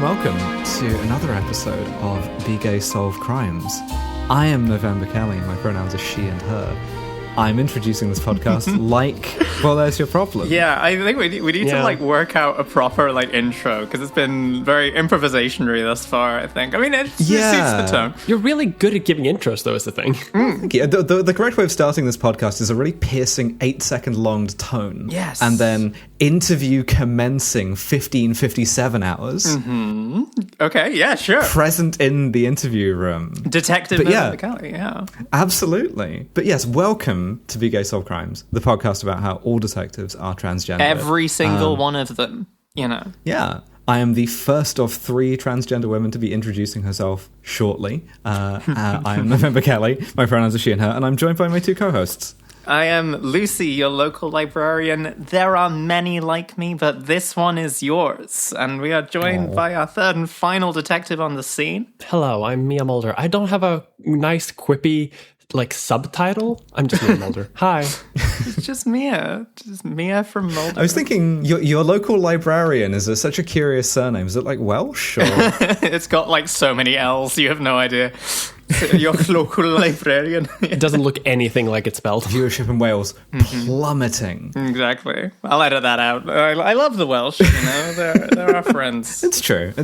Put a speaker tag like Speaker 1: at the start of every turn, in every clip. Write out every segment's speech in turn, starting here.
Speaker 1: and welcome to another episode of Be Gay Solve Crimes. I am November Kelly, my pronouns are she and her. I'm introducing this podcast like, well, there's your problem.
Speaker 2: Yeah, I think we need to work out a proper intro, because it's been very improvisationary thus far, I think. I mean, it suits the tone.
Speaker 3: You're really good at giving intros, though, is the thing.
Speaker 1: Yeah, the correct way of starting this podcast is a really piercing 8-second long tone.
Speaker 2: Yes.
Speaker 1: And then interview commencing 1557 hours.
Speaker 2: Mm-hmm. Okay, yeah, sure.
Speaker 1: Present in the interview room.
Speaker 2: Detective November Kelly, yeah.
Speaker 1: Absolutely. But yes, welcome to Be Gay Solve Crimes, the podcast about how all detectives are transgender.
Speaker 2: Every single one of them, you know.
Speaker 1: Yeah. I am the first of 3 transgender women to be introducing herself shortly. I am November Kelly, my pronouns are she and her, and I'm joined by my 2 co-hosts.
Speaker 2: I am Lucy, your local librarian. There are many like me, but this one is yours. And we are joined by our third and final detective on the scene.
Speaker 3: Hello, I'm Mia Mulder. I don't have a nice, quippy subtitle. I'm just Mia Mulder. Hi.
Speaker 2: It's just Mia. Just Mia from Mulder.
Speaker 1: I was thinking, your local librarian is such a curious surname. Is it Welsh? Or?
Speaker 2: It's got so many L's, you have no idea. Your local librarian.
Speaker 3: It doesn't look anything like it's spelled.
Speaker 1: Viewership in Wales plummeting.
Speaker 2: Exactly. I'll edit that out. I love the Welsh, you know. They're our friends.
Speaker 1: It's true.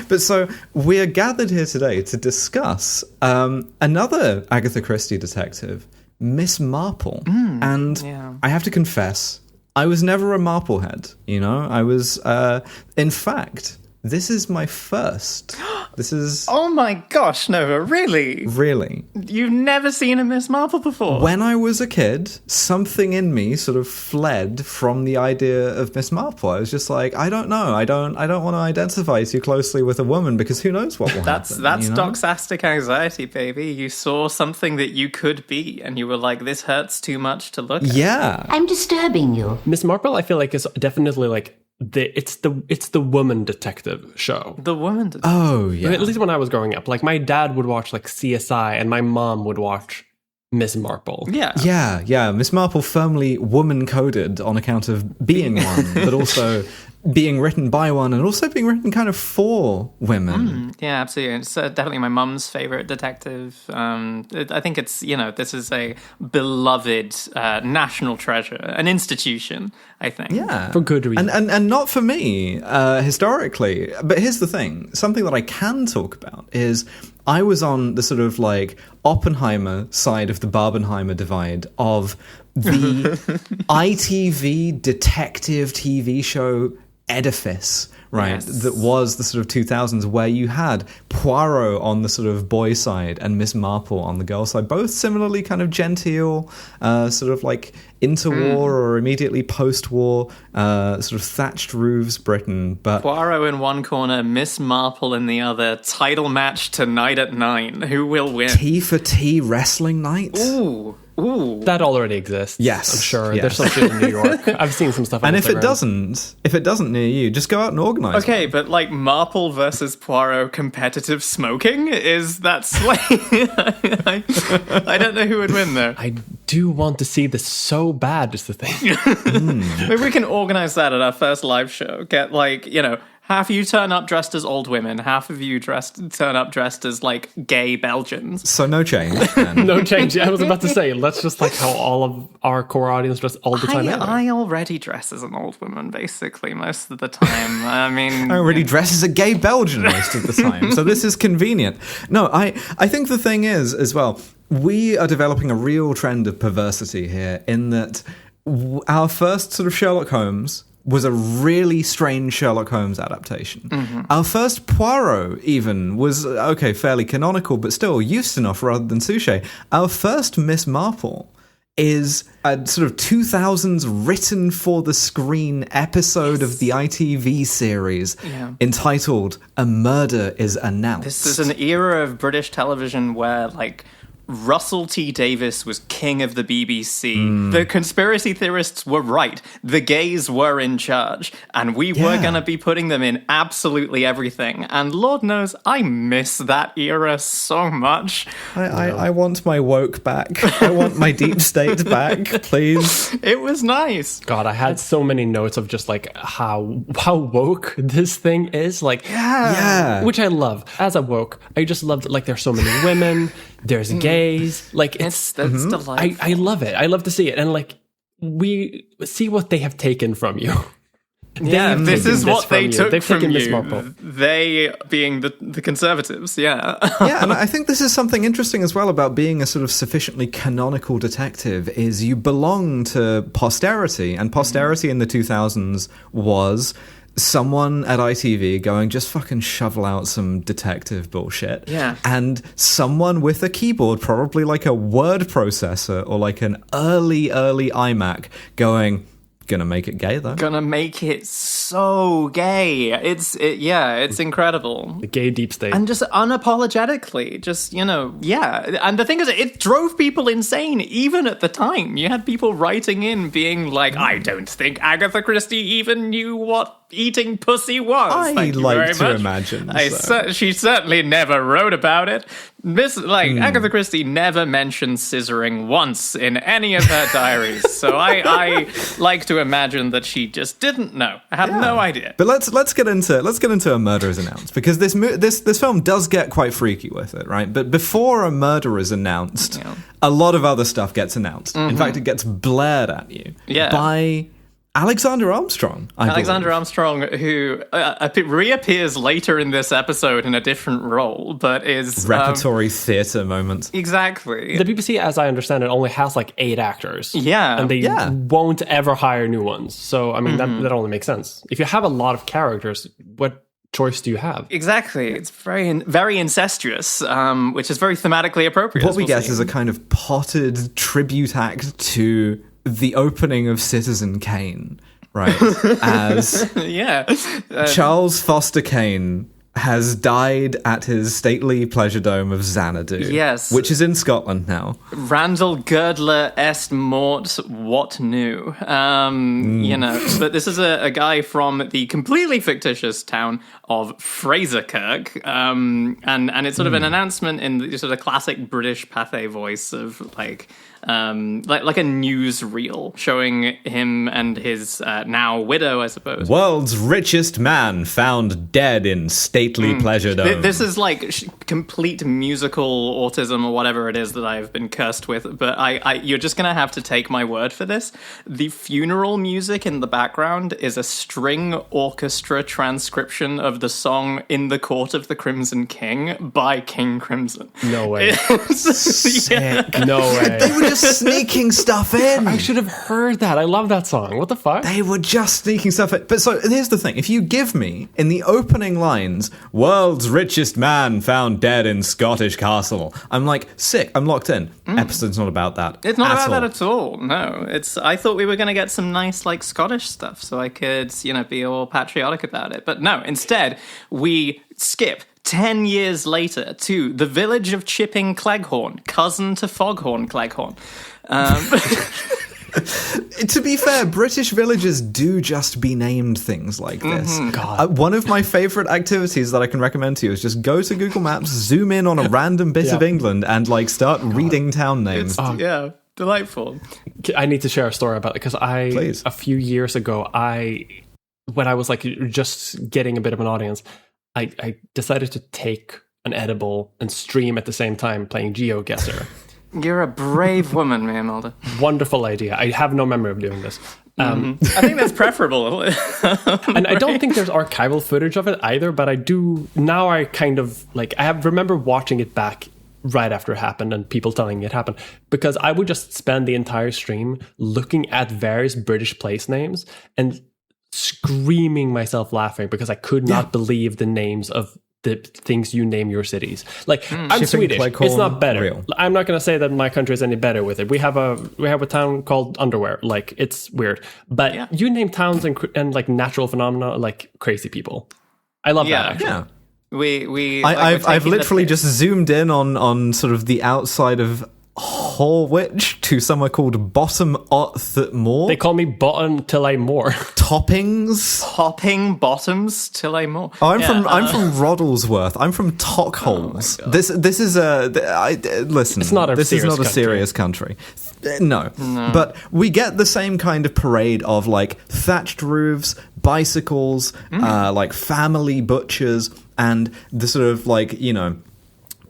Speaker 1: But so we're gathered here today to discuss another Agatha Christie detective, Miss Marple. I have to confess, I was never a Marple head, you know. I was, in fact... This is my first. This is...
Speaker 2: Oh my gosh, Nova, really?
Speaker 1: Really.
Speaker 2: You've never seen a Miss Marple before?
Speaker 1: When I was a kid, something in me sort of fled from the idea of Miss Marple. I was just like, I don't know. I don't want to identify too closely with a woman because who knows what will happen.
Speaker 2: That's doxastic anxiety, baby. You saw something that you could be, and you were like, this hurts too much to look at.
Speaker 1: Yeah.
Speaker 4: I'm disturbing you.
Speaker 3: Miss Marple, I feel like, is definitely it's the woman detective show.
Speaker 2: The woman detective.
Speaker 1: Oh, yeah.
Speaker 3: At least when I was growing up. My dad would watch CSI and my mom would watch Miss Marple.
Speaker 1: Yeah. Miss Marple firmly woman-coded on account of being one, but also being written by one and also being written kind of for women.
Speaker 2: Yeah, absolutely. It's definitely my mum's favorite detective. I think it's, this is a beloved national treasure, an institution, I think.
Speaker 1: Yeah.
Speaker 3: For good reason.
Speaker 1: And not for me, historically. But here's the thing. Something that I can talk about is I was on the sort of Oppenheimer side of the Barbenheimer divide of the ITV detective TV show edifice, right? Yes. That was the sort of 2000s, where you had Poirot on the sort of boy side and Miss Marple on the girl side, both similarly kind of genteel, sort of interwar or immediately post-war, sort of thatched roofs Britain. But
Speaker 2: Poirot in one corner, Miss Marple in the other. Title match tonight at 9. Who will win?
Speaker 1: T for T wrestling night.
Speaker 2: Ooh.
Speaker 3: That already exists.
Speaker 1: Yes,
Speaker 3: I'm sure.
Speaker 1: Yes.
Speaker 3: There's some shit in New York. I've seen some stuff on
Speaker 1: And
Speaker 3: Instagram.
Speaker 1: if it doesn't near you, just go out and organise.
Speaker 2: Okay, but Marple versus Poirot competitive smoking I don't know who would win there.
Speaker 3: I do want to see this so bad is the thing.
Speaker 2: Maybe we can organise that at our first live show. Get half of you turn up dressed as old women, half of you turn up dressed as gay Belgians.
Speaker 1: So no change. Then.
Speaker 3: No change. I was about to say, let's just how all of our core audience dress all the time.
Speaker 2: I already dress as an old woman, basically, most of the time. I mean...
Speaker 1: I already dress as a gay Belgian most of the time, so this is convenient. No, I think the thing is, as well, we are developing a real trend of perversity here in that our first sort of Sherlock Holmes was a really strange Sherlock Holmes adaptation. Mm-hmm. Our first Poirot even was, fairly canonical, but still Ustinov rather than Suchet. Our first Miss Marple is a sort of 2000s written for the screen episode of the ITV series entitled A Murder is Announced.
Speaker 2: This is an era of British television where, Russell T Davies was king of the BBC. The conspiracy theorists were right. The gays were in charge, and we were going to be putting them in absolutely everything. And Lord knows, I miss that era so much.
Speaker 1: I want my woke back. I want my deep state back, please.
Speaker 2: It was nice.
Speaker 3: God, I had so many notes of just like how woke this thing is. Like,
Speaker 1: Yeah.
Speaker 3: which I love. As a woke, I just love that, like, there's so many women, there's gays. Like,
Speaker 2: That's delightful.
Speaker 3: I love it. I love to see it. And like, we see what they have taken from you.
Speaker 2: Yeah,
Speaker 3: They've
Speaker 2: this
Speaker 3: taken
Speaker 2: is what
Speaker 3: from
Speaker 2: they
Speaker 3: you.
Speaker 2: took
Speaker 3: They've
Speaker 2: from
Speaker 3: taken Miss
Speaker 2: you.
Speaker 3: Marple.
Speaker 2: They being the conservatives, yeah.
Speaker 1: Yeah, and I think this is something interesting as well about being a sort of sufficiently canonical detective is you belong to posterity, and posterity in the 2000s was someone at ITV going, just fucking shovel out some detective bullshit.
Speaker 2: Yeah.
Speaker 1: And someone with a keyboard, probably like a word processor or like an early iMac going, gonna make it gay though.
Speaker 2: Gonna make it so gay. It's incredible.
Speaker 3: The gay deep state.
Speaker 2: And just unapologetically, just, yeah. And the thing is, it drove people insane, even at the time. You had people writing in being like, I don't think Agatha Christie even knew what eating pussy was.
Speaker 1: I
Speaker 2: Thank you
Speaker 1: like
Speaker 2: very
Speaker 1: to
Speaker 2: much.
Speaker 1: imagine
Speaker 2: She certainly never wrote about it. Agatha Christie never mentioned scissoring once in any of her diaries. So I like to imagine that she just didn't know. I had no idea.
Speaker 1: But let's get into A Murder is Announced, because this film does get quite freaky with it, right? But before a murder is announced, a lot of other stuff gets announced. In fact, it gets blared at you by Alexander Armstrong.
Speaker 2: Alexander Armstrong, who reappears later in this episode in a different role, but is
Speaker 1: repertory theatre moment.
Speaker 2: Exactly.
Speaker 3: The BBC, as I understand it, only has like 8 actors.
Speaker 2: Yeah.
Speaker 3: And they won't ever hire new ones. So, I mean, that only makes sense. If you have a lot of characters, what choice do you have?
Speaker 2: Exactly. It's very incestuous, which is very thematically appropriate.
Speaker 1: What we get is a kind of potted tribute act to the opening of Citizen Kane, right? As Charles Foster Kane has died at his stately pleasure dome of Xanadu.
Speaker 2: Yes.
Speaker 1: Which is in Scotland now.
Speaker 2: Randall Girdler est mort, what new? But this is a guy from the completely fictitious town of Fraserkirk. And it's sort of an announcement in the sort of classic British pathé voice of like a newsreel showing him and his now widow, I suppose.
Speaker 1: World's richest man found dead in stately pleasure dome.
Speaker 2: This is like complete musical autism or whatever it is that I've been cursed with, but you're just gonna have to take my word for this. The funeral music in the background is a string orchestra transcription of the song In the Court of the Crimson King by King Crimson.
Speaker 3: No way.
Speaker 1: Sick.
Speaker 3: No way.
Speaker 1: They were just sneaking stuff in.
Speaker 3: I should have heard that. I love that song. What the fuck?
Speaker 1: They were just sneaking stuff in. But so here's the thing. If you give me, in the opening lines, world's richest man found dead in Scottish castle, I'm like, sick, I'm locked in. Episode's not about that.
Speaker 2: It's not about
Speaker 1: all.
Speaker 2: that at all. No, I thought we were going to get some nice, like, Scottish stuff, so I could, be all patriotic about it. But no, instead, we skip 10 years later to the village of Chipping Cleghorn, cousin to Foghorn Cleghorn.
Speaker 1: To be fair, British villages do just be named things like this.
Speaker 3: God.
Speaker 1: One of my favourite activities that I can recommend to you is just go to Google Maps, zoom in on a random bit of England, and start reading town names.
Speaker 2: Yeah, delightful.
Speaker 3: I need to share a story about it because
Speaker 1: Please.
Speaker 3: a few years ago, when I was like just getting a bit of an audience, I decided to take an edible and stream at the same time playing GeoGuessr.
Speaker 2: You're a brave woman, Mia Mulder.
Speaker 3: Wonderful idea. I have no memory of doing this.
Speaker 2: I think that's preferable.
Speaker 3: And I don't think there's archival footage of it either, but I do now. I kind of remember watching it back right after it happened and people telling it happened, because I would just spend the entire stream looking at various British place names and screaming myself laughing because I could not believe the names of the things you name your cities. Like, I'm Swedish. It's not better.
Speaker 1: Real.
Speaker 3: I'm not going to say that my country is any better with it. We have a town called Underwear. Like, it's weird. But you name towns and like natural phenomena like crazy people. I love that, actually.
Speaker 1: Yeah. I've literally just zoomed in on sort of the outside of Horwich to somewhere called Bottom Moor.
Speaker 3: They call me Bottom till I more.
Speaker 1: Toppings.
Speaker 2: Popping bottoms till I more.
Speaker 1: Oh, I'm from Roddlesworth. I'm from Tockholes.
Speaker 2: Oh
Speaker 1: this is listen.
Speaker 3: It's not a
Speaker 1: this is not a
Speaker 3: serious
Speaker 1: serious country. No, but we get the same kind of parade of like thatched roofs, bicycles, like family butchers, and the sort of like, you know,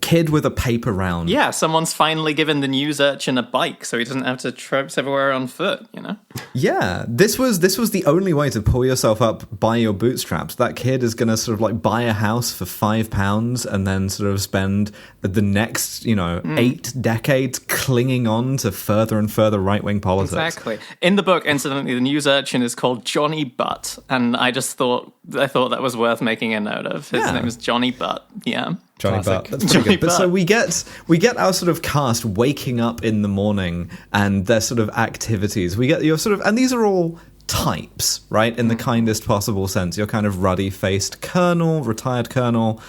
Speaker 1: kid with a paper round.
Speaker 2: Yeah, someone's finally given the news urchin a bike so he doesn't have to traipse everywhere on foot, you know?
Speaker 1: Yeah, this was the only way to pull yourself up by your bootstraps. That kid is going to sort of like buy a house for £5 and then sort of spend the next, 8 decades clinging on to further and further right-wing politics.
Speaker 2: Exactly. In the book, incidentally, the news urchin is called Johnny Butt, and I thought that was worth making a note of. His name is Johnny Butt. Yeah.
Speaker 1: Johnny
Speaker 3: Classic.
Speaker 1: Butt. That's pretty good. But so we get our sort of cast waking up in the morning and their sort of activities. We get your sort of, and these are all types, right? In the kindest possible sense. Your kind of ruddy-faced colonel, retired colonel,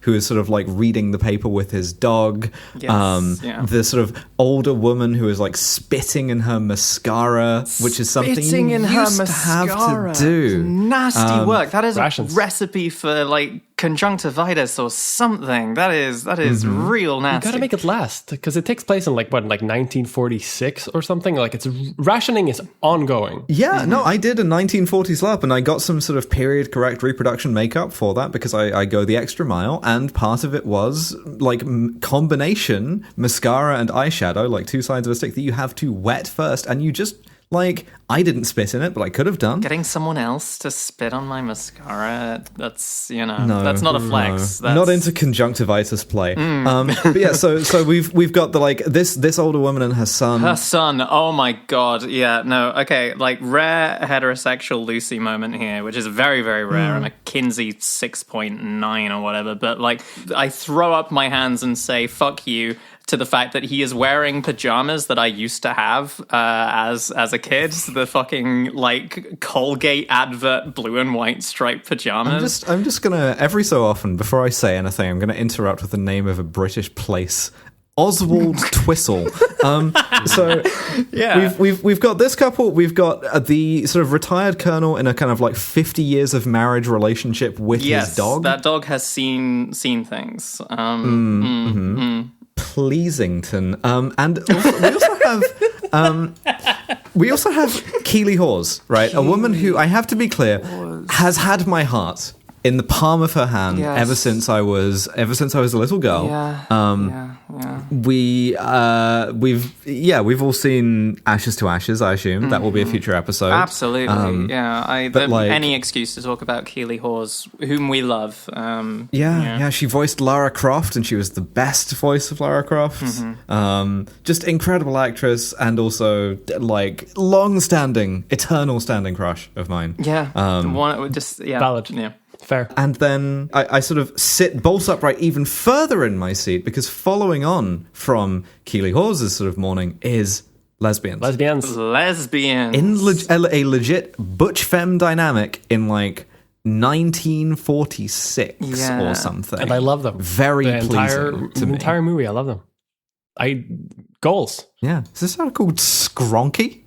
Speaker 1: who is sort of like reading the paper with his dog.
Speaker 2: Yes,
Speaker 1: The sort of older woman who is like spitting in her mascara, which is something
Speaker 2: Spitting
Speaker 1: you
Speaker 2: in
Speaker 1: used
Speaker 2: her
Speaker 1: to have
Speaker 2: mascara.
Speaker 1: to do.
Speaker 2: Nasty work. That is
Speaker 3: rations.
Speaker 2: a recipe for like conjunctivitis or something. That is real
Speaker 3: You
Speaker 2: nasty.
Speaker 3: gotta make it last, because it takes place in like 1946 or something. Like rationing is ongoing.
Speaker 1: Yeah, no, I did a 1940s LARP and I got some sort of period correct reproduction makeup for that because I go the extra mile, and part of it was like combination mascara and eyeshadow, like two sides of a stick that you have to wet first, and you just like, I didn't spit in it, but I could have done.
Speaker 2: Getting someone else to spit on my mascara, that's, that's not a flex.
Speaker 1: No, not into conjunctivitis play. But yeah, so we've got the like this older woman and her son.
Speaker 2: Her son, oh my god, yeah, no, okay, like rare heterosexual Lucy moment here, which is very, very rare. I'm a Kinsey 6.9 or whatever, but like, I throw up my hands and say, fuck you, to the fact that he is wearing pajamas that I used to have as a kid, the fucking like Colgate advert blue and white striped pajamas.
Speaker 1: I'm just gonna, every so often before I say anything, I'm gonna interrupt with the name of a British place. Oswald Twistle. So
Speaker 2: Yeah.
Speaker 1: we've got this couple. We've got the sort of retired colonel in a kind of like 50 years of marriage relationship with his dog.
Speaker 2: That dog has seen things.
Speaker 1: Pleasington. And we also have Keeley Hawes, right? A woman who, I have to be clear, has had my heart in the palm of her hand ever since I was a little girl. We've all seen Ashes to Ashes, I assume. That will be a future episode.
Speaker 2: Absolutely. Any excuse to talk about Keeley Hawes, whom we love.
Speaker 1: She voiced Lara Croft, and she was the best voice of Lara Croft. Just incredible actress, and also like long-standing, eternal standing crush of mine.
Speaker 3: Valid.
Speaker 2: Yeah.
Speaker 3: Fair.
Speaker 1: And then I sort of sit bolt upright even further in my seat, because following on from Keeley Hawes' sort of morning is lesbians.
Speaker 3: Lesbians.
Speaker 1: In a legit butch femme dynamic in like 1946 or something.
Speaker 3: And I love them.
Speaker 1: Very
Speaker 3: the
Speaker 1: pleasing to me.
Speaker 3: entire movie, I love them. Goals.
Speaker 1: Yeah. Is this not called Skronky?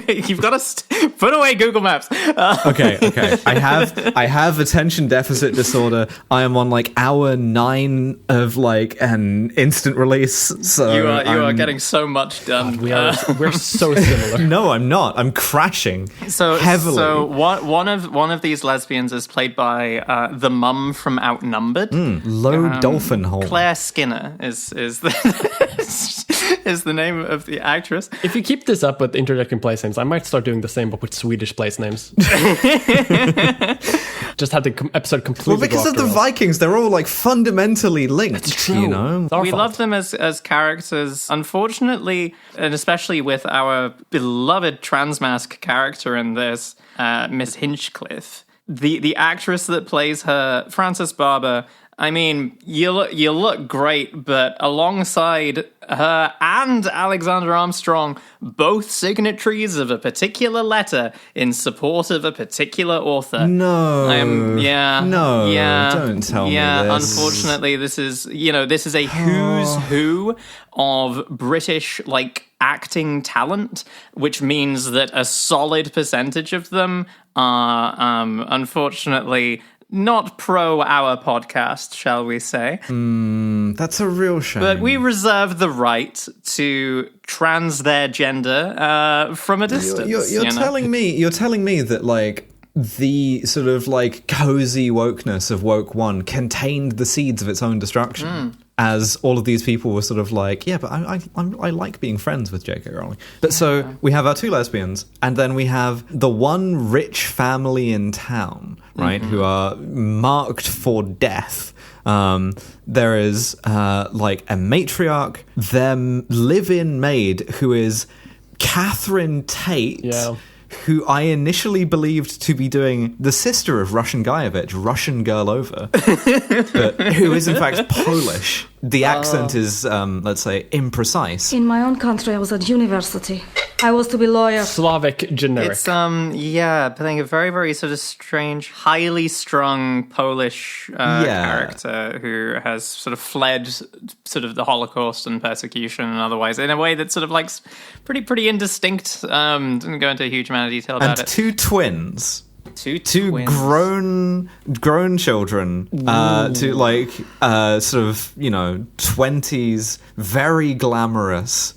Speaker 2: You've got to put away Google Maps.
Speaker 1: Okay. I have attention deficit disorder. I am on like hour 9 of like an instant release. So
Speaker 2: you are getting so much done.
Speaker 3: God, we're so similar.
Speaker 1: No, I'm not. I'm crashing heavily.
Speaker 2: So one of these lesbians is played by the mum from Outnumbered.
Speaker 1: Low Dolphin Hole.
Speaker 2: Claire Skinner is the is the name of the actress.
Speaker 3: If you keep this up with interjecting place names, I might start doing the same, but with Swedish place names. Just had the episode completely.
Speaker 1: Well, because of the Vikings, they're all like fundamentally linked.
Speaker 3: It's true.
Speaker 1: You know,
Speaker 2: We love them as characters. Unfortunately, and especially with our beloved transmask character in this, Miss Hinchcliffe. The actress that plays her, Frances Barber, I mean, you look great, but alongside her and Alexander Armstrong, both signatories of a particular letter in support of a particular author.
Speaker 1: No. Don't tell me this.
Speaker 2: Unfortunately, this is a who's who of British, acting talent, which means that a solid percentage of them are, unfortunately, not pro our podcast, shall we say.
Speaker 1: That's a real shame.
Speaker 2: But we reserve the right to trans their gender from a distance.
Speaker 1: You're telling me that, the sort of, cozy wokeness of Woke 1 contained the seeds of its own destruction. As all of these people were sort of yeah, but I like being friends with J.K. Rowling. But so we have our two lesbians, and then we have the one rich family in town, right, who are marked for death. There is a matriarch, their live-in maid, who is Catherine Tate. Yeah. Who I initially believed to be doing the sister of Russian Guyevich, Russian Girl Over, but who is in fact Polish. The accent is, let's say, imprecise.
Speaker 4: In my own country, I was at university. I was to be lawyer.
Speaker 3: Slavic generic.
Speaker 2: It's, playing a very, very sort of strange, highly strung Polish character who has sort of fled sort of the Holocaust and persecution and otherwise in a way that's sort of pretty indistinct. Didn't go into a huge amount of detail about it.
Speaker 1: And two twins.
Speaker 2: Two
Speaker 1: grown children, to sort of 20s, very glamorous.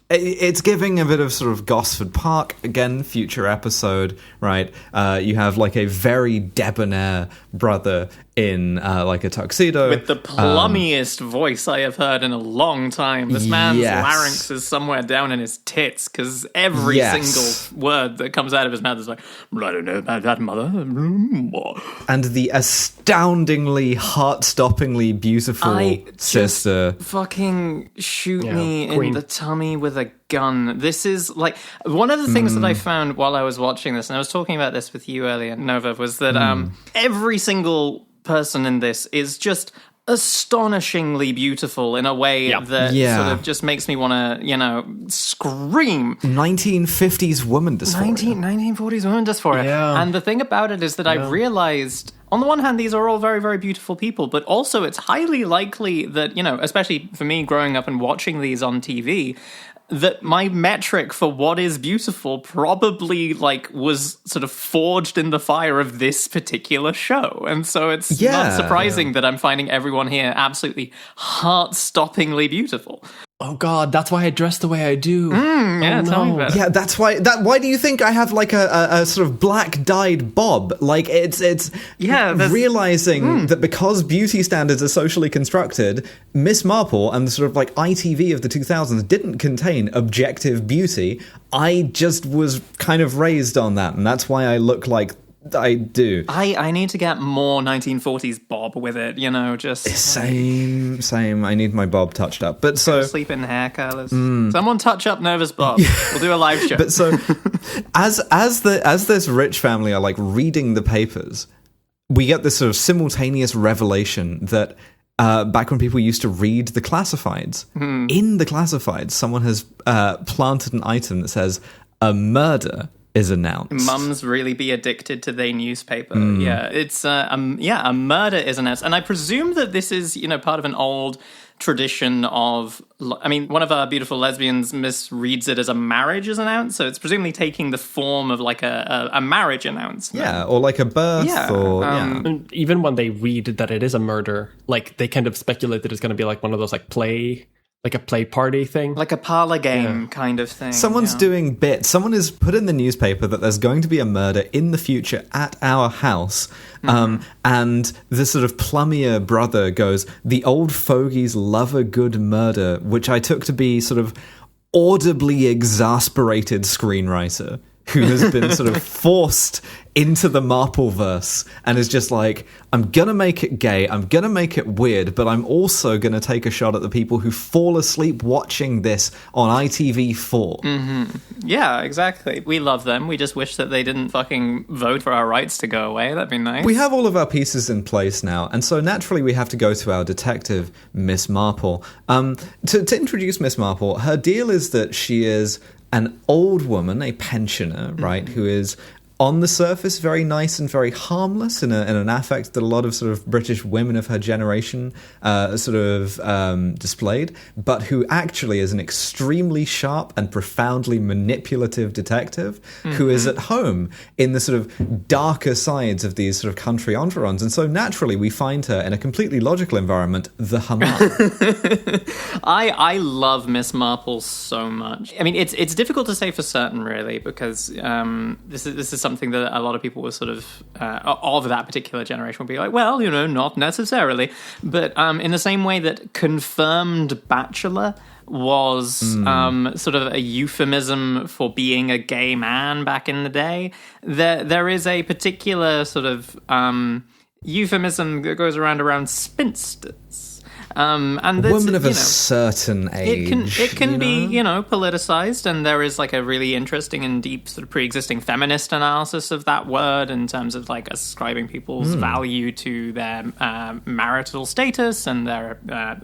Speaker 1: It's giving a bit of sort of Gosford Park, again, future episode, right? You have a very debonair brother in a tuxedo.
Speaker 2: With the plummiest voice I have heard in a long time. This man's larynx is somewhere down in his tits, because every single word that comes out of his mouth is I don't know about that, mother.
Speaker 1: And the astoundingly, heart-stoppingly beautiful sister.
Speaker 2: Fucking shoot me Queen. In the tummy with a gun. This is one of the things that I found while I was watching this, and I was talking about this with you earlier, Nova, was that every single person in this is just astonishingly beautiful in a way that sort of just makes me want to, scream.
Speaker 1: 1950s woman dysphoria.
Speaker 2: 1940s woman dysphoria. Yeah. And the thing about it is that I realized, on the one hand, these are all very, very beautiful people, but also it's highly likely that, especially for me growing up and watching these on TV, that my metric for what is beautiful probably was sort of forged in the fire of this particular show. And so it's not surprising that I'm finding everyone here absolutely heart-stoppingly beautiful.
Speaker 3: Oh God, that's why I dress the way I do.
Speaker 2: Tell me about it.
Speaker 1: Yeah, that's why. Why do you think I have a sort of black dyed bob? It's realizing that because beauty standards are socially constructed, Miss Marple and the sort of ITV of the 2000s didn't contain objective beauty. I just was kind of raised on that, and that's why I look like I do.
Speaker 2: I need to get more 1940s bob with it, just...
Speaker 1: Same. I need my bob touched up. But so...
Speaker 2: Sleep in hair curlers. Someone touch up Nova's bob. We'll do a live show.
Speaker 1: But so, as this rich family are, reading the papers, we get this sort of simultaneous revelation that back when people used to read the classifieds, in the classifieds, someone has planted an item that says, a murder is announced.
Speaker 2: Mums really be addicted to their newspaper. Yeah, it's a murder is announced, and I presume that this is part of an old tradition of. I mean, one of our beautiful lesbians misreads it as a marriage is announced, so it's presumably taking the form of a marriage announcement.
Speaker 1: Yeah, or a birth. Yeah,
Speaker 3: And even when they read that it is a murder, they kind of speculate that it's going to be one of those play. Like a play party thing?
Speaker 2: Like a parlor game kind of thing.
Speaker 1: Someone's doing bits. Someone has put in the newspaper that there's going to be a murder in the future at our house. And the sort of plummier brother goes, the old fogies love a good murder, which I took to be sort of audibly exasperated screenwriter. who has been sort of forced into the Marple-verse and is just like, I'm gonna make it gay, I'm gonna make it weird, but I'm also gonna take a shot at the people who fall asleep watching this on ITV4.
Speaker 2: Mm-hmm. Yeah, exactly. We love them. We just wish that they didn't fucking vote for our rights to go away. That'd be nice.
Speaker 1: We have all of our pieces in place now, and so naturally we have to go to our detective, Miss Marple. To introduce Miss Marple, her deal is that she is an old woman, a pensioner, right, who is on the surface very nice and very harmless in an affect that a lot of sort of British women of her generation displayed, but who actually is an extremely sharp and profoundly manipulative detective who is at home in the sort of darker sides of these sort of country environs. And so naturally we find her in a completely logical environment, the hammam.
Speaker 2: I love Miss Marple so much. I mean, it's difficult to say for certain, really, because this is something that a lot of people were sort of that particular generation will be like, well, not necessarily. But in the same way that confirmed bachelor was sort of a euphemism for being a gay man back in the day, there is a particular sort of euphemism that goes around spinsters. And
Speaker 1: women of a certain age.
Speaker 2: It can be, politicized, and there is like a really interesting and deep sort of pre-existing feminist analysis of that word in terms of like ascribing people's value to their marital status and their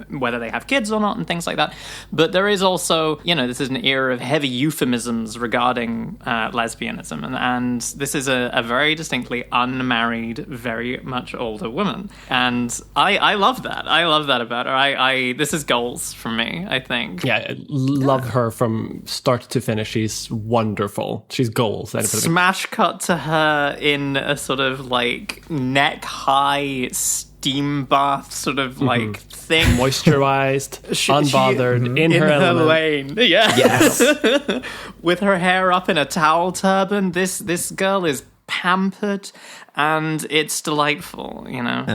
Speaker 2: whether they have kids or not and things like that. But there is also, this is an era of heavy euphemisms regarding lesbianism, and this is a very distinctly unmarried, very much older woman, and I love that. I love that about her. This is goals for me, I think.
Speaker 3: Yeah, I love her from start to finish. She's wonderful. She's goals.
Speaker 2: Smash cut to her in a sort of like neck high steam bath sort of like thing.
Speaker 3: Moisturized, unbothered, in her
Speaker 2: lane. Yeah.
Speaker 1: Yes.
Speaker 2: With her hair up in a towel turban. This girl is pampered, and it's delightful,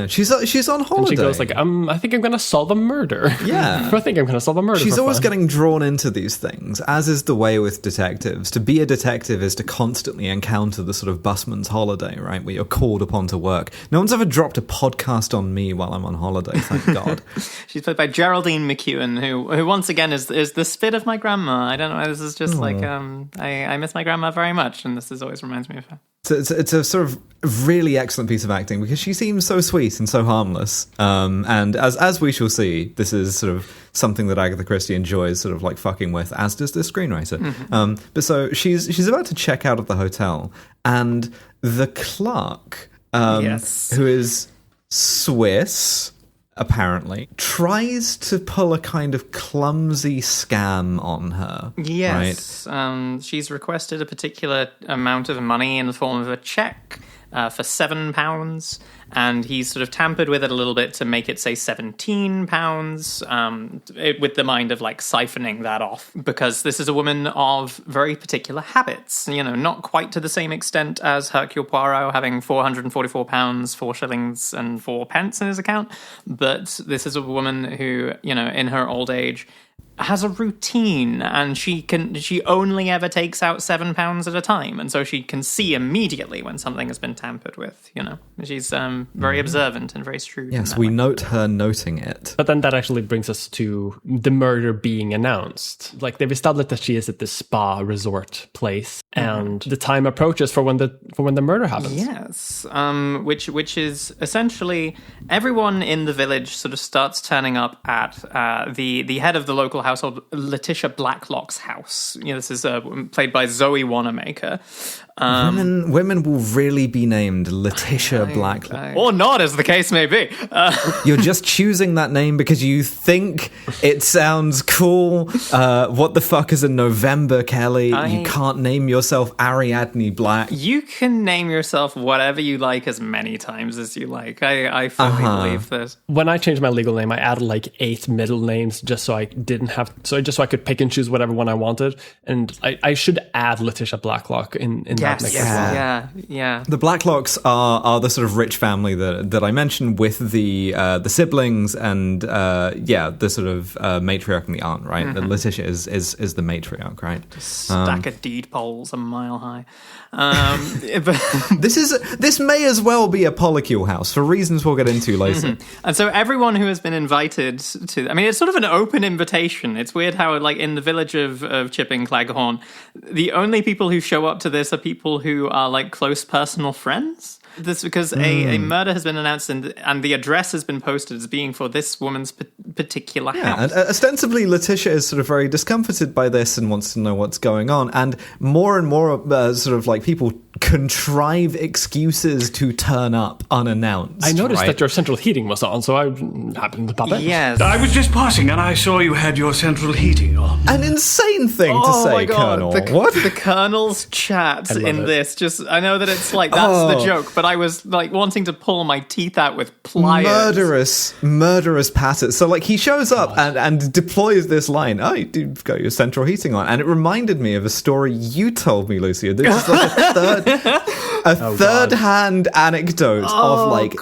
Speaker 1: She's on holiday.
Speaker 3: And she goes like, I think I'm going to solve a murder.
Speaker 1: Yeah.
Speaker 3: I think I'm going to solve a murder.
Speaker 1: She's always getting drawn into these things, as is the way with detectives. To be a detective is to constantly encounter the sort of busman's holiday, right, where you're called upon to work. No one's ever dropped a podcast on me while I'm on holiday, thank God.
Speaker 2: She's played by Geraldine McEwen, who once again is the spit of my grandma. I don't know, this is just like, I miss my grandma very much, and this always reminds me of her.
Speaker 1: So it's a sort of really excellent piece of acting because she seems so sweet and so harmless. And as we shall see, this is sort of something that Agatha Christie enjoys sort of like fucking with, as does the screenwriter. But so she's about to check out of the hotel, and the clerk, who is Swiss, apparently, tries to pull a kind of clumsy scam on her.
Speaker 2: Yes.
Speaker 1: Right?
Speaker 2: She's requested a particular amount of money in the form of a check for £7, and he's sort of tampered with it a little bit to make it say £17, with the mind of like siphoning that off, because this is a woman of very particular habits, not quite to the same extent as Hercule Poirot having £444, 4 shillings and 4 pence in his account, but this is a woman who, in her old age has a routine, and she only ever takes out £7 at a time, and so she can see immediately when something has been tampered with. She's very observant and very shrewd.
Speaker 1: Yes, we note her noting it.
Speaker 3: But then that actually brings us to the murder being announced. Like, they've established that she is at the spa resort place, and the time approaches for when the murder happens.
Speaker 2: Yes, which is essentially everyone in the village sort of starts turning up at the head of the local household, Letitia Blacklock's house. This is played by Zoe Wanamaker.
Speaker 1: Women will really be named Letitia Blacklock.
Speaker 2: Or not, as the case may be.
Speaker 1: You're just choosing that name because you think it sounds cool. What the fuck is a November, Kelly? You can't name yourself Ariadne Black.
Speaker 2: You can name yourself whatever you like as many times as you like. I fully believe this.
Speaker 3: When I changed my legal name, I added like 8 middle names just so I could pick and choose whatever one I wanted. And I should add Letitia Blacklock in that mix as well.
Speaker 2: Yeah.
Speaker 1: The Blacklocks are the sort of rich family that I mentioned, with the siblings and the sort of matriarch and the aunt, right? Letitia is the matriarch, right?
Speaker 2: Stack of deed polls a mile high.
Speaker 1: This may as well be a polycule house for reasons we'll get into later.
Speaker 2: And so everyone who has been invited to, I mean, it's sort of an open invitation. It's weird how, like, in the village of Chipping Claghorn, the only people who show up to this are people who are, like, close personal friends. This because a murder has been announced and the address has been posted as being for this woman's particular house.
Speaker 1: And ostensibly, Letitia is sort of very discomforted by this and wants to know what's going on. And more sort of like people contrive excuses to turn up unannounced.
Speaker 3: I noticed that your central heating was on, so I happened to pop in.
Speaker 2: Yes.
Speaker 5: I was just passing and I saw you had your central heating on.
Speaker 1: An insane thing to say,
Speaker 2: my God.
Speaker 1: Colonel.
Speaker 2: What? The Colonel's chat in this. I know that it's like, that's the joke, but I was like wanting to pull my teeth out with pliers.
Speaker 1: Murderous pattern. So like he shows up and deploys this line, oh, you've got your central heating on. And it reminded me of a story you told me, Lucia. This is like a third-hand anecdote of like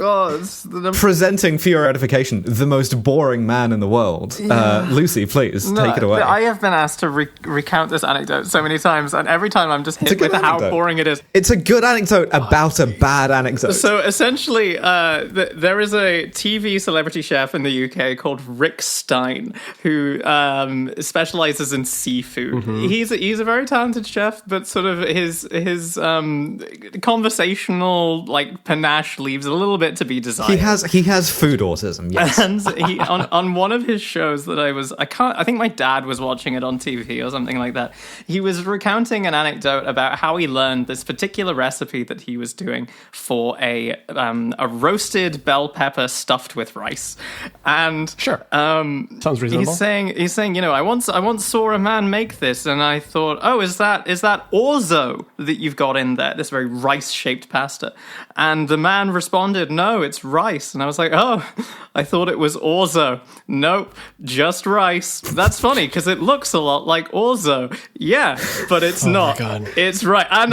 Speaker 1: presenting for your edification the most boring man in the world. Lucy, please take it away.
Speaker 2: I have been asked to recount this anecdote so many times, and every time I'm just hit with how boring it is.
Speaker 1: It's a good anecdote about a bad anecdote.
Speaker 2: So essentially, there is a TV celebrity chef in the UK called Rick Stein who specializes in seafood. Mm-hmm. He's a very talented chef, but sort of his conversational like panache leaves a little bit to be desired.
Speaker 1: He has food autism. Yes,
Speaker 2: and he on one of his shows that I think my dad was watching it on TV or something like that. He was recounting an anecdote about how he learned this particular recipe that he was doing for a roasted bell pepper stuffed with rice. And
Speaker 3: sure, sounds reasonable.
Speaker 2: He's saying, you know, I once saw a man make this, and I thought, oh, is that orzo that you've got in there? This very rice-shaped pasta. And the man responded, no, it's rice. And I was like, oh, I thought it was orzo. Nope, just rice. That's funny because it looks a lot like orzo. Yeah, but it's not. My God. It's right. And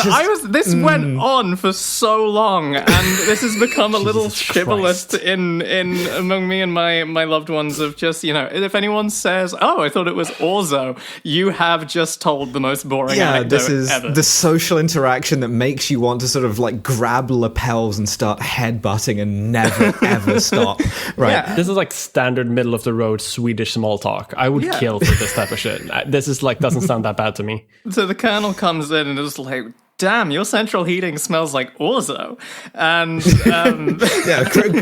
Speaker 2: this went on for so long, and this has become a little shibboleth in among me and my loved ones of just, you know, if anyone says, oh, I thought it was orzo, you have just told the most boring anecdote
Speaker 1: this is
Speaker 2: ever.
Speaker 1: The social interaction that makes you want to sort of like grab lapels and start headbutting and never ever stop. Right.
Speaker 2: Yeah.
Speaker 3: This is like standard middle of the road Swedish small talk. I would kill for this type of shit. This is like doesn't sound that bad to me.
Speaker 2: So the Colonel comes in and is like, damn, your central heating smells like orzo. And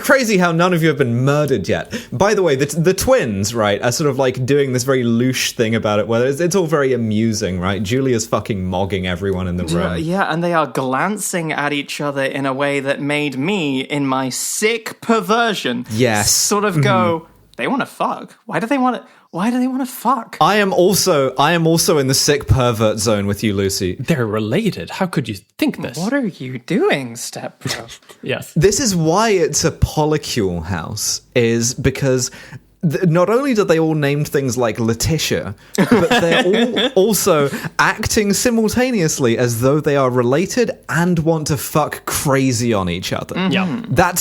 Speaker 1: crazy how none of you have been murdered yet. By the way, the twins, right, are sort of like doing this very louche thing about it, where it's all very amusing, right? Julia's fucking mogging everyone in the room.
Speaker 2: Yeah, and they are glancing at each other in a way that made me, in my sick perversion, sort of go, they want to fuck. Why do they want to fuck?
Speaker 1: I am also in the sick pervert zone with you, Lucy.
Speaker 3: They're related. How could you think this?
Speaker 2: What are you doing, stepbro?
Speaker 3: Yes.
Speaker 1: This is why it's a polycule house, is because not only do they all name things like Letitia, but they're all also acting simultaneously as though they are related and want to fuck crazy on each other.
Speaker 3: Mm-hmm.
Speaker 1: Yeah.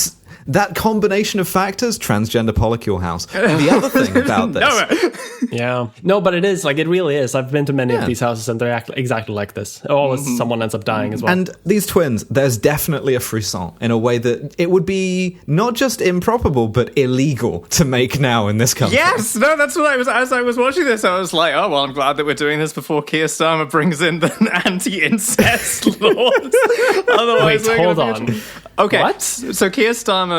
Speaker 1: That combination of factors, transgender polycule house. The other thing about this...
Speaker 3: Yeah. No, but it is, like, it really is. I've been to many of these houses and they act exactly like this. Always someone ends up dying as well.
Speaker 1: And these twins, there's definitely a frisson in a way that it would be not just improbable, but illegal to make now in this country.
Speaker 2: Yes! No, that's what as I was watching this, I was like, oh, well, I'm glad that we're doing this before Keir Starmer brings in the anti-incest laws. Otherwise,
Speaker 3: wait, hold on.
Speaker 2: Okay,
Speaker 3: what?
Speaker 2: So Keir Starmer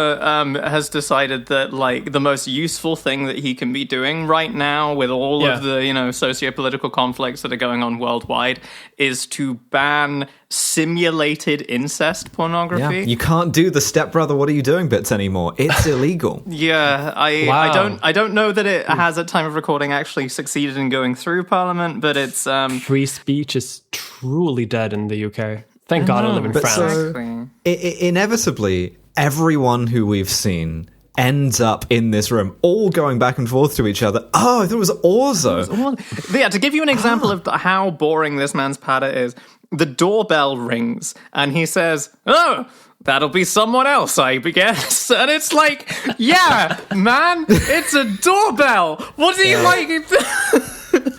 Speaker 2: has decided that like the most useful thing that he can be doing right now with all of the, you know, socio-political conflicts that are going on worldwide is to ban simulated incest pornography.
Speaker 1: Yeah, you can't do the stepbrother what are you doing bits anymore. It's illegal.
Speaker 2: I don't know that it has at time of recording actually succeeded in going through Parliament, but it's
Speaker 3: free speech is truly dead in the UK. Thank God I live in France.
Speaker 1: So, inevitably, everyone who we've seen ends up in this room, all going back and forth to each other. Oh, I thought it was orzo.
Speaker 2: Yeah, to give you an example of how boring this man's patter is, the doorbell rings, and he says, oh, that'll be someone else, I guess. And it's like, yeah, man, it's a doorbell. What do you like?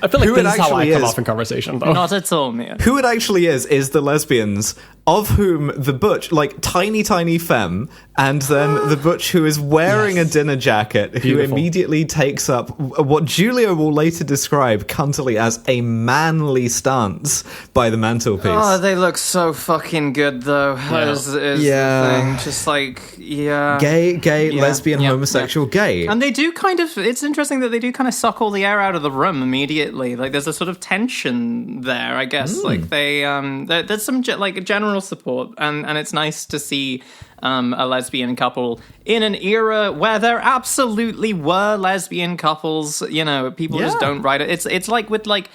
Speaker 3: I feel like
Speaker 1: Who
Speaker 3: this
Speaker 1: it
Speaker 3: is how I
Speaker 1: actually
Speaker 3: come
Speaker 1: is-
Speaker 3: off in conversation, though.
Speaker 2: Not at all, Mia.
Speaker 1: Who it actually is the lesbians, of whom the butch, like tiny femme, and then the butch who is wearing a dinner jacket, who
Speaker 3: Beautiful.
Speaker 1: immediately takes up what Julia will later describe cuntily as a manly stance by the mantelpiece.
Speaker 2: Oh, they look so fucking good, though. Is
Speaker 1: Yeah.
Speaker 2: the thing. Just like, yeah.
Speaker 1: Gay,
Speaker 2: Yeah,
Speaker 1: lesbian,
Speaker 2: yeah,
Speaker 1: homosexual, gay.
Speaker 2: And they do kind of, it's interesting that they do kind of suck all the air out of the room immediately. Like, there's a sort of tension there, I guess. Like, they, there's some, like, general support, and it's nice to see a lesbian couple in an era where there absolutely were lesbian couples. You know, people just don't write it. It's like with, like,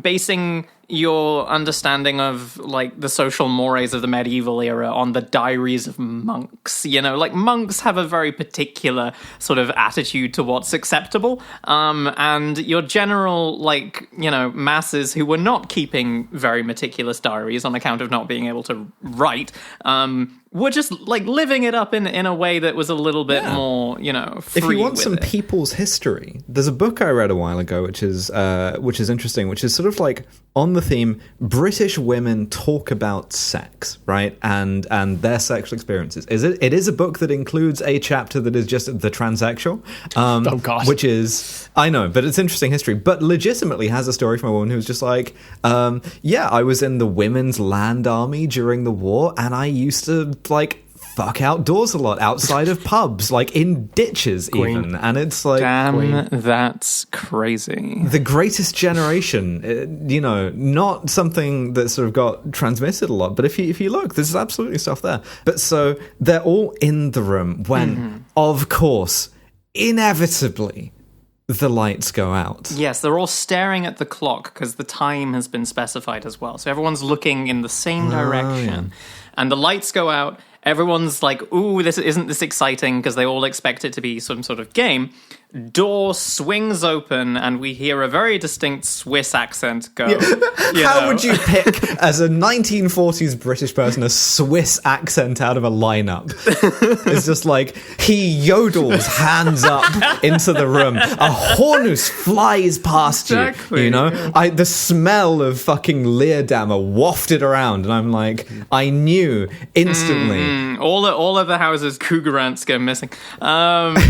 Speaker 2: basing your understanding of like the social mores of the medieval era on the diaries of monks. You know, like monks have a very particular sort of attitude to what's acceptable, and your general, like, you know, masses who were not keeping very meticulous diaries on account of not being able to write, were just like living it up in a way that was a little bit more, you know, free.
Speaker 1: If you want
Speaker 2: with
Speaker 1: some
Speaker 2: it.
Speaker 1: people's history, there's a book I read a while ago, which is interesting, which is sort of like on the theme British women talk about sex, right, and their sexual experiences. It is a book that includes a chapter that is just the transsexual,
Speaker 3: Oh, God.
Speaker 1: which is, I know, but it's interesting history. But legitimately has a story from a woman who was just like, I was in the Women's Land Army during the war, and I used to like fuck outdoors a lot, outside of pubs, like in ditches even. And it's like,
Speaker 2: Damn, that's crazy.
Speaker 1: the greatest generation, you know, not something that sort of got transmitted a lot, but if you look, there's absolutely stuff there. But so they're all in the room when, of course, inevitably, the lights go out.
Speaker 2: Yes, they're all staring at the clock because the time has been specified as well. So everyone's looking in the same direction. And the lights go out. Everyone's like, ooh, isn't this exciting? Because they all expect it to be some sort of game. Door swings open, and we hear a very distinct Swiss accent go.
Speaker 1: How would you pick, as a 1940s British person, a Swiss accent out of a lineup? It's just like, he yodels hands up into the room. A Hornus flies past
Speaker 2: Exactly.
Speaker 1: you, you know? The smell of fucking Leerdammer wafted around, and I'm like, I knew instantly,
Speaker 2: All of the houses Cougarants go missing.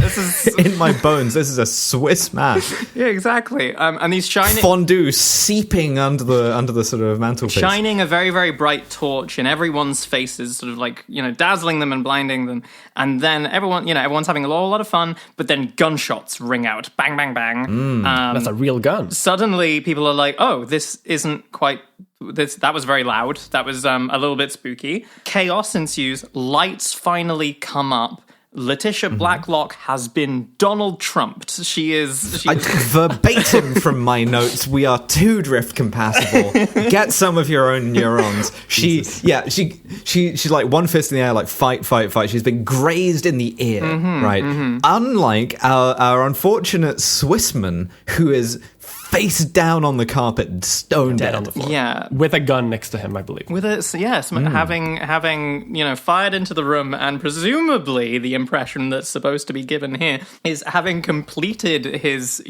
Speaker 2: This is
Speaker 1: in my bones, this is a Swiss man.
Speaker 2: yeah, exactly. And these shining
Speaker 1: Fondue seeping under the sort of mantelpiece.
Speaker 2: shining a very, very bright torch in everyone's faces, sort of like, you know, dazzling them and blinding them. And then everyone's having a lot of fun, but then gunshots ring out. Bang, bang, bang.
Speaker 3: That's a real gun.
Speaker 2: Suddenly people are like, oh, this isn't quite... That was very loud. That was a little bit spooky. Chaos ensues. Lights finally come up. Letitia Blacklock has been Donald Trumped. She
Speaker 1: Verbatim from my notes, we are too drift compatible. Get some of your own neurons. She's like one fist in the air, like fight. She's been grazed in the ear, right? Unlike our unfortunate Swissman, who is face down on the carpet, stone dead
Speaker 3: on the floor.
Speaker 2: Yeah.
Speaker 3: With a gun next to him, I believe.
Speaker 2: With it, yes, having fired into the room, and presumably the impression that's supposed to be given here is having completed his,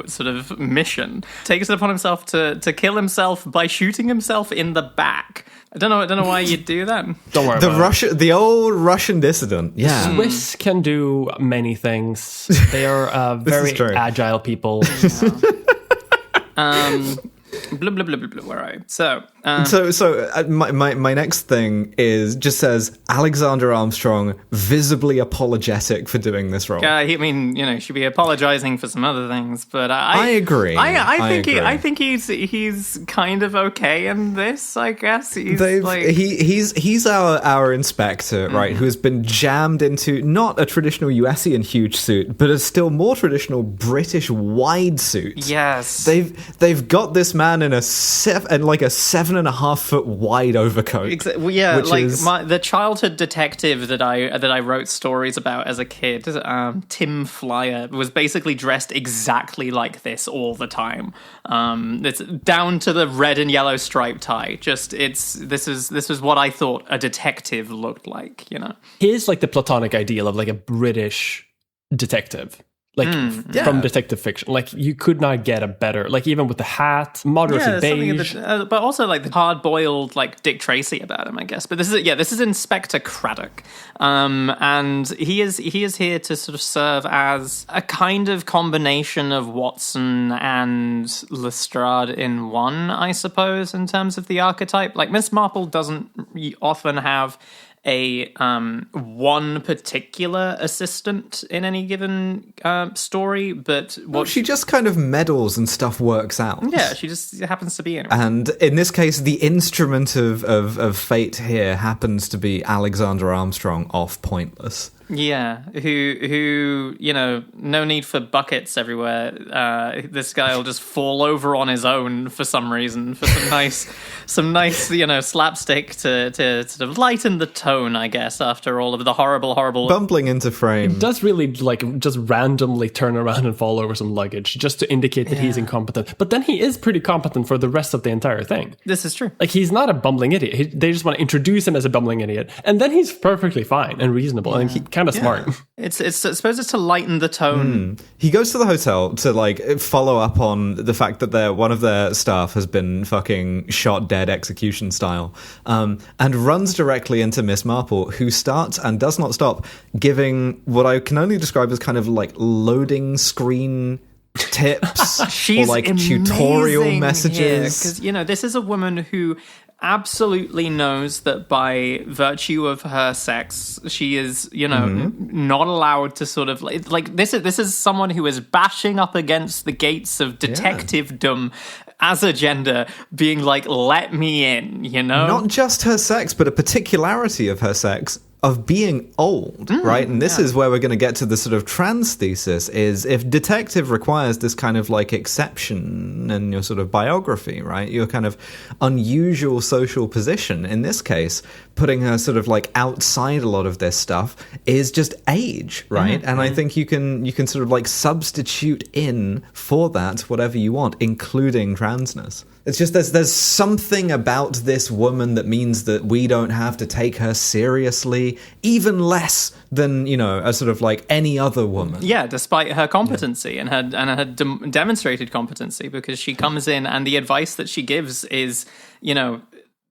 Speaker 2: sort of mission, takes it upon himself to kill himself by shooting himself in the back. I don't know why you'd do that.
Speaker 3: Don't worry about it.
Speaker 1: The old Russian dissident. Yeah.
Speaker 3: Swiss can do many things. They are very
Speaker 1: true.
Speaker 3: agile people.
Speaker 2: Blah, blah, blah, blah, blah. Where are I? So
Speaker 1: my next thing just says Alexander Armstrong visibly apologetic for doing this role.
Speaker 2: he should be apologizing for some other things, but
Speaker 1: I agree.
Speaker 2: I think he's kind of okay in this. I guess
Speaker 1: he's our inspector, right? Who has been jammed into not a traditional USian huge suit, but a still more traditional British wide suit.
Speaker 2: Yes,
Speaker 1: they've got this man in a 7.5 foot wide overcoat.
Speaker 2: The childhood detective that I wrote stories about as a kid, Tim Flyer, was basically dressed exactly like this all the time. It's down to the red and yellow striped tie. This is what I thought a detective looked like.
Speaker 3: He's like the platonic ideal of like a British detective. like from detective fiction. Like you could not get a better, like even with the hat, moderately beige.
Speaker 2: But also like the hard-boiled like Dick Tracy about him, I guess. But this is Inspector Craddock, and he is here to sort of serve as a kind of combination of Watson and Lestrade in one, I suppose, in terms of the archetype. Like Miss Marple doesn't often have a one particular assistant in any given story, but
Speaker 1: she just kind of meddles and stuff works out.
Speaker 2: Yeah, she just happens to be in it.
Speaker 1: And in this case, the instrument of fate here happens to be Alexander Armstrong off Pointless.
Speaker 2: Yeah, who no need for buckets everywhere. This guy will just fall over on his own for some reason, for some nice slapstick to sort of lighten the tone, I guess, after all of the horrible
Speaker 1: bumbling into frame.
Speaker 3: He does really like just randomly turn around and fall over some luggage just to indicate that he's incompetent. But then he is pretty competent for the rest of the entire thing.
Speaker 2: This is true.
Speaker 3: Like he's not a bumbling idiot. They just want to introduce him as a bumbling idiot, and then he's perfectly fine and reasonable, and he kind of smart.
Speaker 2: It's I suppose it's to lighten the tone.
Speaker 1: He goes to the hotel to like follow up on the fact that one of their staff has been fucking shot dead execution style, and runs directly into Miss Marple, who starts and does not stop giving what I can only describe as kind of like loading screen tips or like tutorial messages.
Speaker 2: Because this is a woman who absolutely knows that by virtue of her sex, she is, not allowed to sort of like this is someone who is bashing up against the gates of detectivedom as a gender, being like, let me in,
Speaker 1: Not just her sex, but a particularity of her sex of being old, right? And this is where we're going to get to the sort of trans thesis, is if detective requires this kind of like exception in your sort of biography, right? Your kind of unusual social position. In this case, putting her sort of like outside a lot of this stuff is just age, right? And I think you can sort of like substitute in for that whatever you want, including transness. It's just there's something about this woman that means that we don't have to take her seriously, even less than, a sort of like any other woman.
Speaker 2: Yeah, despite her competency and her demonstrated competency, because she comes in and the advice that she gives is,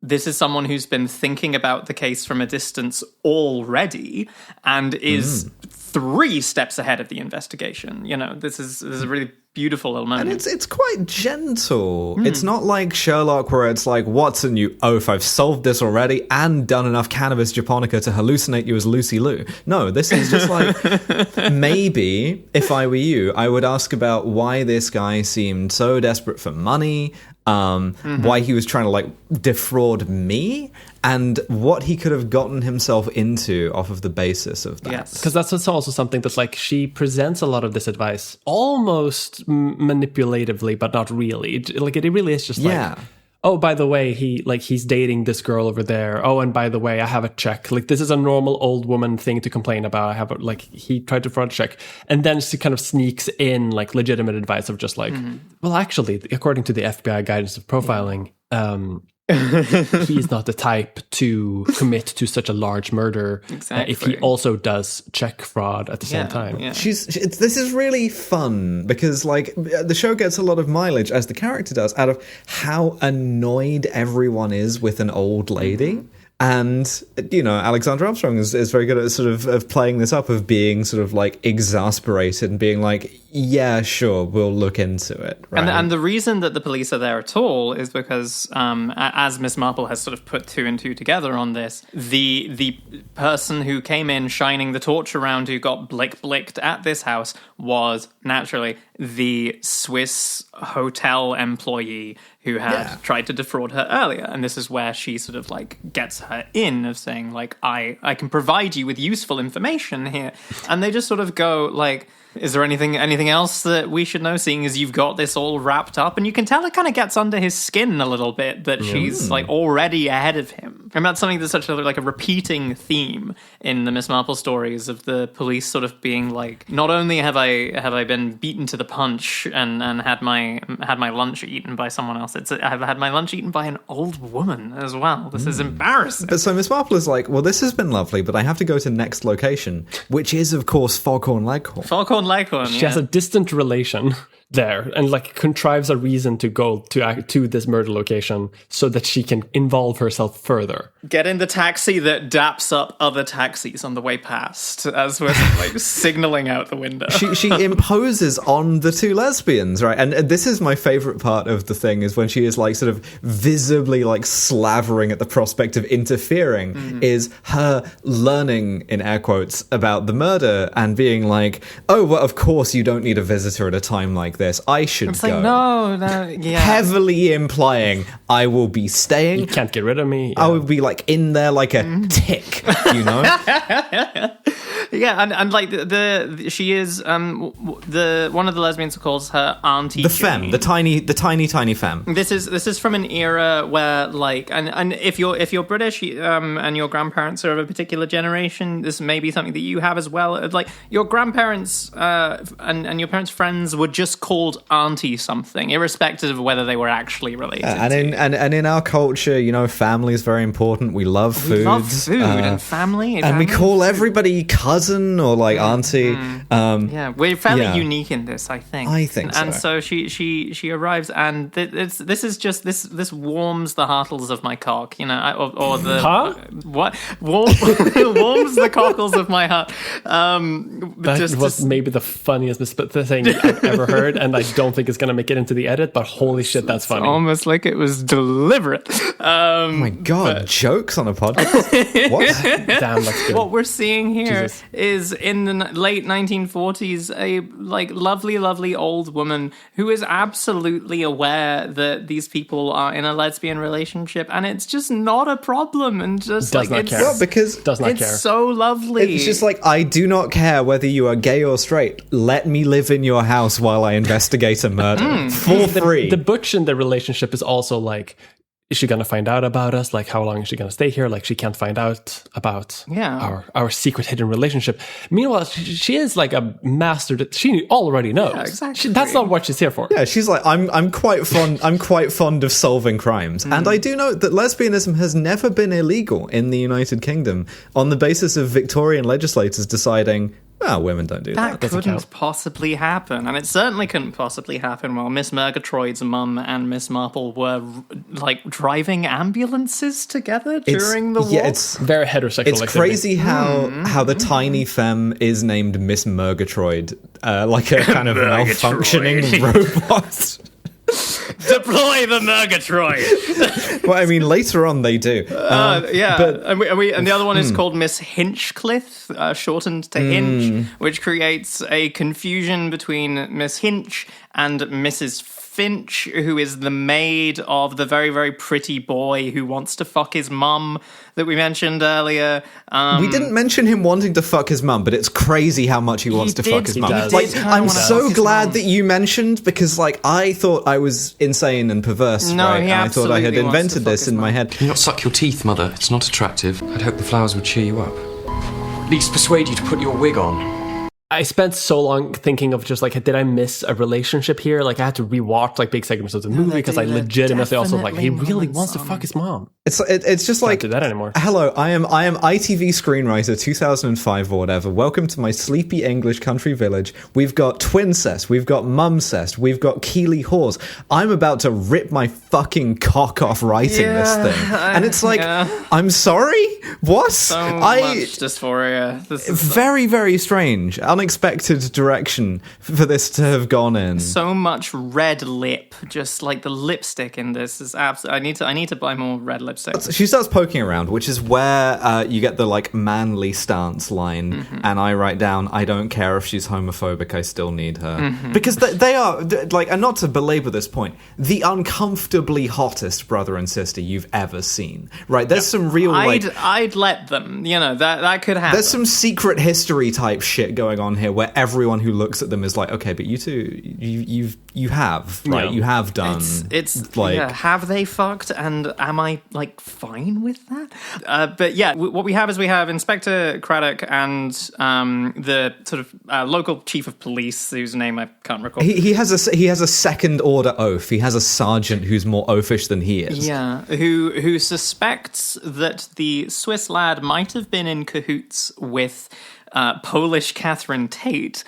Speaker 2: this is someone who's been thinking about the case from a distance already and is 3 steps ahead of the investigation. This is a really beautiful little moment.
Speaker 1: And it's quite gentle. It's not like Sherlock where it's like, Watson, you oaf, I've solved this already and done enough cannabis japonica to hallucinate you as Lucy Liu. No, this is just like, maybe if I were you, I would ask about why this guy seemed so desperate for money, why he was trying to like defraud me, and what he could have gotten himself into off of the basis of that.
Speaker 3: Yes, because that's also something that's like, she presents a lot of this advice almost manipulatively, but not really. Like it really is just like, oh, by the way, he's dating this girl over there. Oh, and by the way, I have a check. Like, this is a normal old woman thing to complain about. He tried to fraud check. And then she kind of sneaks in like legitimate advice of just like, well, actually, according to the FBI guidance of profiling, he's not the type to commit to such a large murder if he also does check fraud at the same time.
Speaker 1: Yeah. This is really fun because like the show gets a lot of mileage, as the character does, out of how annoyed everyone is with an old lady. And, Alexander Armstrong is very good at sort of playing this up, of being sort of like exasperated and being like, yeah, sure, we'll look into it. Right?
Speaker 2: And the reason that the police are there at all is because, as Miss Marple has sort of put 2 and 2 together on this, the person who came in shining the torch around, who got blicked at this house, was naturally the Swiss hotel employee who had tried to defraud her earlier. And this is where she sort of like gets her in, of saying like, I can provide you with useful information here. And they just sort of go like, is there anything else that we should know, seeing as you've got this all wrapped up? And you can tell it kind of gets under his skin a little bit that she's like already ahead of him. And that's something that's such a repeating theme in the Miss Marple stories of the police sort of being like, not only have I been beaten to the punch and had my lunch eaten by someone else, I've had my lunch eaten by an old woman as well. This is embarrassing.
Speaker 1: But so Miss Marple is like, well, this has been lovely, but I have to go to next location, which is, of course, Foghorn Leghorn.
Speaker 2: Foghorn Leghorn.
Speaker 3: She has a distant relation there and contrives a reason to go to this murder location so that she can involve herself further.
Speaker 2: Get in the taxi that daps up other taxis on the way past as we're signaling out the window.
Speaker 1: She imposes on the two lesbians, right? And this is my favorite part of the thing, is when she is sort of visibly slavering at the prospect of interfering, is her learning, in air quotes, about the murder and being like, oh, well, of course you don't need a visitor at a time like this. I should
Speaker 2: it's
Speaker 1: go.
Speaker 2: No, yeah.
Speaker 1: Heavily implying I will be staying.
Speaker 3: You can't get rid of me. Yeah.
Speaker 1: I will be in there like a tick, you know?
Speaker 2: Yeah, and she is one of the lesbians calls her Auntie
Speaker 1: the
Speaker 2: Jane.
Speaker 1: femme, the tiny femme.
Speaker 2: This is from an era where and if you're British and your grandparents are of a particular generation, this may be something that you have as well. Your grandparents and your parents' friends were just called Auntie something, irrespective of whether they were actually related.
Speaker 1: And in our culture, family is very important. We love food.
Speaker 2: We love food and family.
Speaker 1: And we call everybody cousin or auntie.
Speaker 2: Yeah, we're fairly unique in this, I think. And so she arrives, and this warms the heartles of my cock, or the what warms the cockles of my heart.
Speaker 3: That was maybe the funniest thing I've ever heard, and I don't think it's going to make it into the edit. But holy shit, that's funny!
Speaker 2: Almost like it was deliberate.
Speaker 1: Oh my god, jokes on a podcast. What?
Speaker 3: Damn, that's good.
Speaker 2: What we're seeing here
Speaker 3: Jesus.
Speaker 2: is in the late 1940s a lovely old woman who is absolutely aware that these people are in a lesbian relationship, and it's just not a problem, and just
Speaker 3: does not care.
Speaker 1: Well, because
Speaker 3: does not
Speaker 2: it's
Speaker 3: care.
Speaker 2: so lovely.
Speaker 1: It's just I do not care whether you are gay or straight. Let me live in your house while I investigate a murder for free.
Speaker 3: The butch in the relationship is also is she going to find out about us? How long is she going to stay here? She can't find out about our secret hidden relationship. Meanwhile, she is a master. She already knows.
Speaker 2: Yeah, exactly.
Speaker 3: That's not what she's here for.
Speaker 1: Yeah, she's I'm quite fond of solving crimes. And I do note that lesbianism has never been illegal in the United Kingdom on the basis of Victorian legislators deciding, well, women don't do that.
Speaker 2: That couldn't possibly happen, and it certainly couldn't possibly happen while Miss Murgatroyd's mum and Miss Marple were driving ambulances together during the war.
Speaker 1: Yeah, it's
Speaker 3: very heterosexual.
Speaker 1: It's crazy how the tiny femme is named Miss Murgatroyd, like a kind of malfunctioning robot.
Speaker 2: Deploy the Murgatroyd.
Speaker 1: Well, I mean, later on they do.
Speaker 2: Yeah,
Speaker 1: but,
Speaker 2: and the other one is called Miss Hinchcliffe, shortened to Hinch, which creates a confusion between Miss Hinch and Mrs. Finch, who is the maid of the very, very pretty boy who wants to fuck his mum that we mentioned earlier.
Speaker 1: We didn't mention him wanting to fuck his mum, but it's crazy how much he wants to fuck his mum. I'm so glad that you mentioned, because I thought I was insane and perverse.
Speaker 2: No,
Speaker 1: right?
Speaker 2: he
Speaker 1: I thought I had invented this in my head.
Speaker 6: Can you not suck your teeth, Mother? It's not attractive. I'd hope the flowers would cheer you up. At least persuade you to put your wig on.
Speaker 3: I spent so long thinking of just did I miss a relationship here? I had to rewatch big segments of the movie because I legitimately also he really wants to fuck his mom.
Speaker 1: It's just
Speaker 3: Can't do that anymore.
Speaker 1: Hello, I am ITV screenwriter 2005 or whatever. Welcome to my sleepy English country village. We've got twincest, we've got mumcest, we've got Keeley Hawes. I'm about to rip my fucking cock off writing this thing, and it's I'm sorry, what?
Speaker 2: So much dysphoria. This is
Speaker 1: very, very strange. Unexpected direction for this to have gone in.
Speaker 2: So much red lip, just the lipstick in this is absolutely. I need to buy more red lipstick.
Speaker 1: She starts poking around, which is where you get the manly stance line, and I write down, I don't care if she's homophobic, I still need her, because they are and not to belabor this point, the uncomfortably hottest brother and sister you've ever seen. Right? There's some real
Speaker 2: I'd let them. That could happen.
Speaker 1: There's some secret history type shit going on on here where everyone who looks at them is like, okay, but you two, you have, right?
Speaker 3: Yeah.
Speaker 1: You have done.
Speaker 2: It's
Speaker 1: like,
Speaker 2: yeah, have they fucked, and am I like fine with that? But yeah, what we have is we have Inspector Craddock and the sort of local chief of police, whose name I can't recall.
Speaker 1: he has a second order oath. He has a sergeant who's more oafish than he is.
Speaker 2: Yeah, who suspects that the Swiss lad might have been in cahoots with Polish Catherine Tate,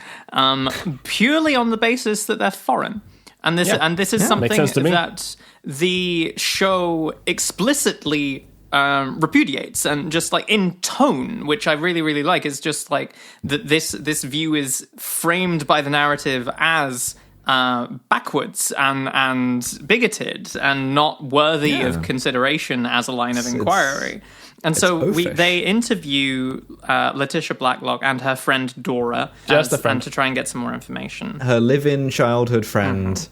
Speaker 2: purely on the basis that they're foreign. And this is something that the show explicitly repudiates, and just like in tone, which I really, really like, is just like that this view is framed by the narrative as backwards and bigoted and not worthy of consideration as a line of inquiry. And so they interview Letitia Blacklock and her friend Dora, and to try and get some more information.
Speaker 1: Her live-in childhood friend.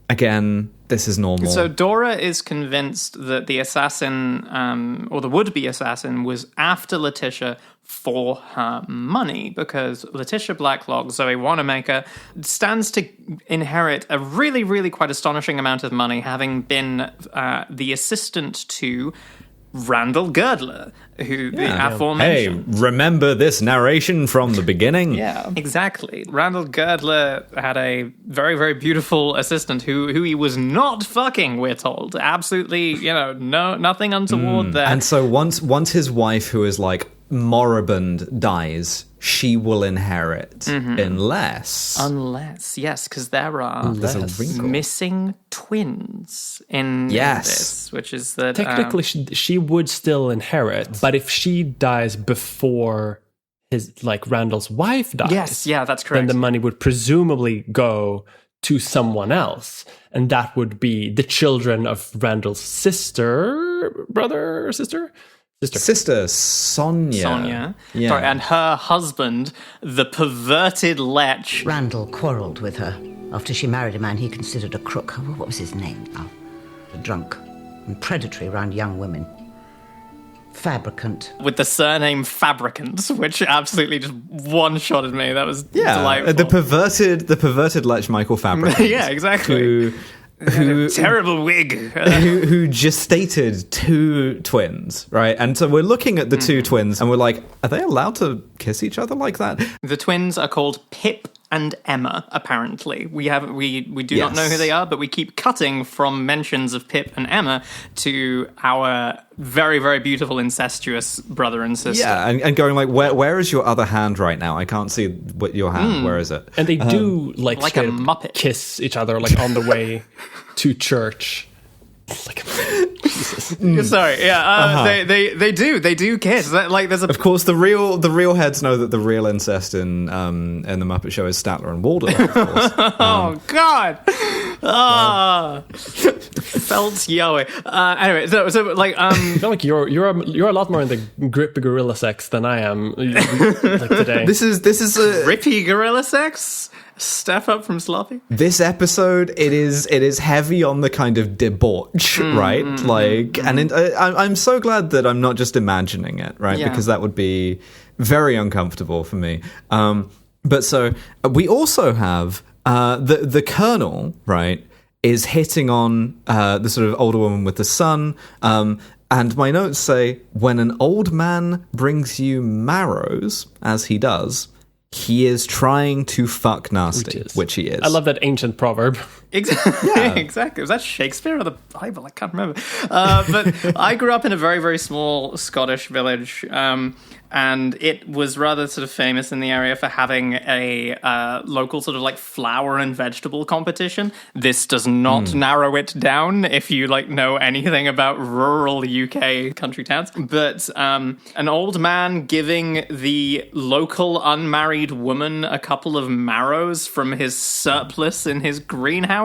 Speaker 1: Again, this is normal.
Speaker 2: So Dora is convinced that the assassin, or the would-be assassin, was after Letitia for her money, because Letitia Blacklock, Zoe Wanamaker, stands to inherit a really, really quite astonishing amount of money, having been the assistant to Randall Girdler, who the aforementioned.
Speaker 1: Hey, remember this narration from the beginning?
Speaker 2: Yeah, exactly. Randall Girdler had a very, very beautiful assistant who he was not fucking, we're told. Absolutely, nothing untoward there.
Speaker 1: And so once his wife, who is like moribund, dies, she will inherit unless,
Speaker 2: yes, because there are missing twins in this, which is that
Speaker 3: technically she would still inherit, but if she dies before Randall's wife dies,
Speaker 2: that's correct.
Speaker 3: then the money would presumably go to someone else, and that would be the children of Randall's sister, Sonia.
Speaker 2: Yeah. Sorry, and her husband, the perverted lech.
Speaker 7: Randall quarrelled with her after she married a man he considered a crook. What was his name? A drunk and predatory around young women. Fabricant.
Speaker 2: With the surname Fabricant, which absolutely just one-shotted me. That was delightful.
Speaker 1: The perverted lech Michael Fabricant.
Speaker 2: Yeah, exactly. Who terrible wig.
Speaker 1: who gestated two twins, right? And so we're looking at the two twins and we're like, are they allowed to kiss each other like that?
Speaker 2: The twins are called Pip and Emma, apparently. We do not know who they are, but we keep cutting from mentions of Pip and Emma to our very, very beautiful incestuous brother and sister.
Speaker 1: Yeah, and going like, where is your other hand right now? I can't see your hand. Where is it?
Speaker 3: And they do like
Speaker 2: a Muppet
Speaker 3: kiss each other like on the way to church. Jesus.
Speaker 2: Sorry, they do kiss. There's
Speaker 1: of course the real heads know that the real incest in the Muppet Show is Statler and Mulder. Of course.
Speaker 2: Oh God! Felt yowie. Anyway,
Speaker 3: I feel like you're a lot more into grippy gorilla sex than I am today.
Speaker 1: This is a
Speaker 2: grippy gorilla sex. Step up from sloppy.
Speaker 1: This episode, it is heavy on the kind of debauch, right? I'm so glad that I'm not just imagining it, right?
Speaker 2: Yeah.
Speaker 1: Because that would be very uncomfortable for me. But so we also have the Colonel, right, is hitting on the sort of older woman with the son. And my notes say, when an old man brings you marrows, as he does, he is trying to fuck nasty, which he is.
Speaker 3: I love that ancient proverb.
Speaker 2: Exactly. Yeah. Exactly. Was that Shakespeare or the Bible? I can't remember. But I grew up in a very, very small Scottish village, and it was rather sort of famous in the area for having a local sort of like flower and vegetable competition. This does not narrow it down if you know anything about rural UK country towns. But an old man giving the local unmarried woman a couple of marrows from his surplus in his greenhouse.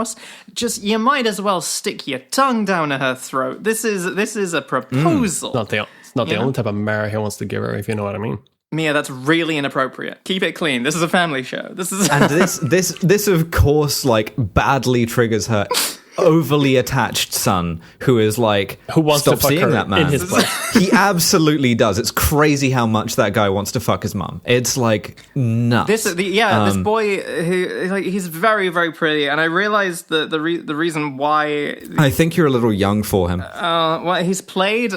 Speaker 2: Just, you might as well stick your tongue down her throat. This is a proposal.
Speaker 3: It's not the only type of marrow he wants to give her, if you know what I mean.
Speaker 2: Mia, that's really inappropriate. Keep it clean. This is a family show.
Speaker 1: And this of course badly triggers her overly attached son who is like,
Speaker 3: Who wants
Speaker 1: stop
Speaker 3: to fuck
Speaker 1: seeing
Speaker 3: her
Speaker 1: that man.
Speaker 3: in his place.
Speaker 1: He absolutely does. It's crazy how much that guy wants to fuck his mum. It's like nuts.
Speaker 2: This boy who he's very, very pretty, and I realized that the reason why
Speaker 1: I think you're a little young for him.
Speaker 2: well, he's played.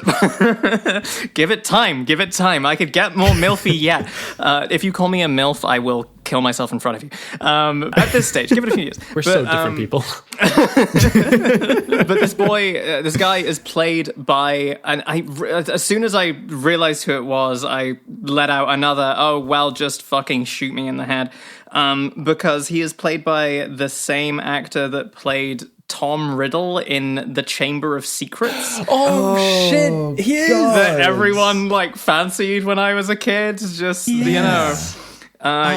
Speaker 2: Give it time. I could get more milfy yet. If you call me a milf, I will kill myself in front of you. At this stage, give it a few years.
Speaker 3: We're so different people.
Speaker 2: But this guy is played by, and as soon as I realized who it was, I let out another, oh, well, just fucking shoot me in the head. Because he is played by the same actor that played Tom Riddle in The Chamber of Secrets.
Speaker 3: Oh shit, he is!
Speaker 2: That everyone like fancied when I was a kid. Just you know,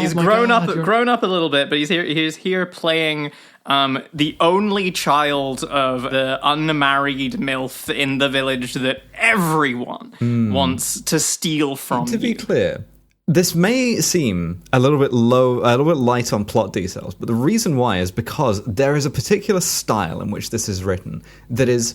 Speaker 2: he's grown up a little bit, but he's here playing the only child of the unmarried MILF in the village that everyone wants to steal from.
Speaker 1: To be clear, this may seem a little bit light on plot details, but the reason why is because there is a particular style in which this is written that is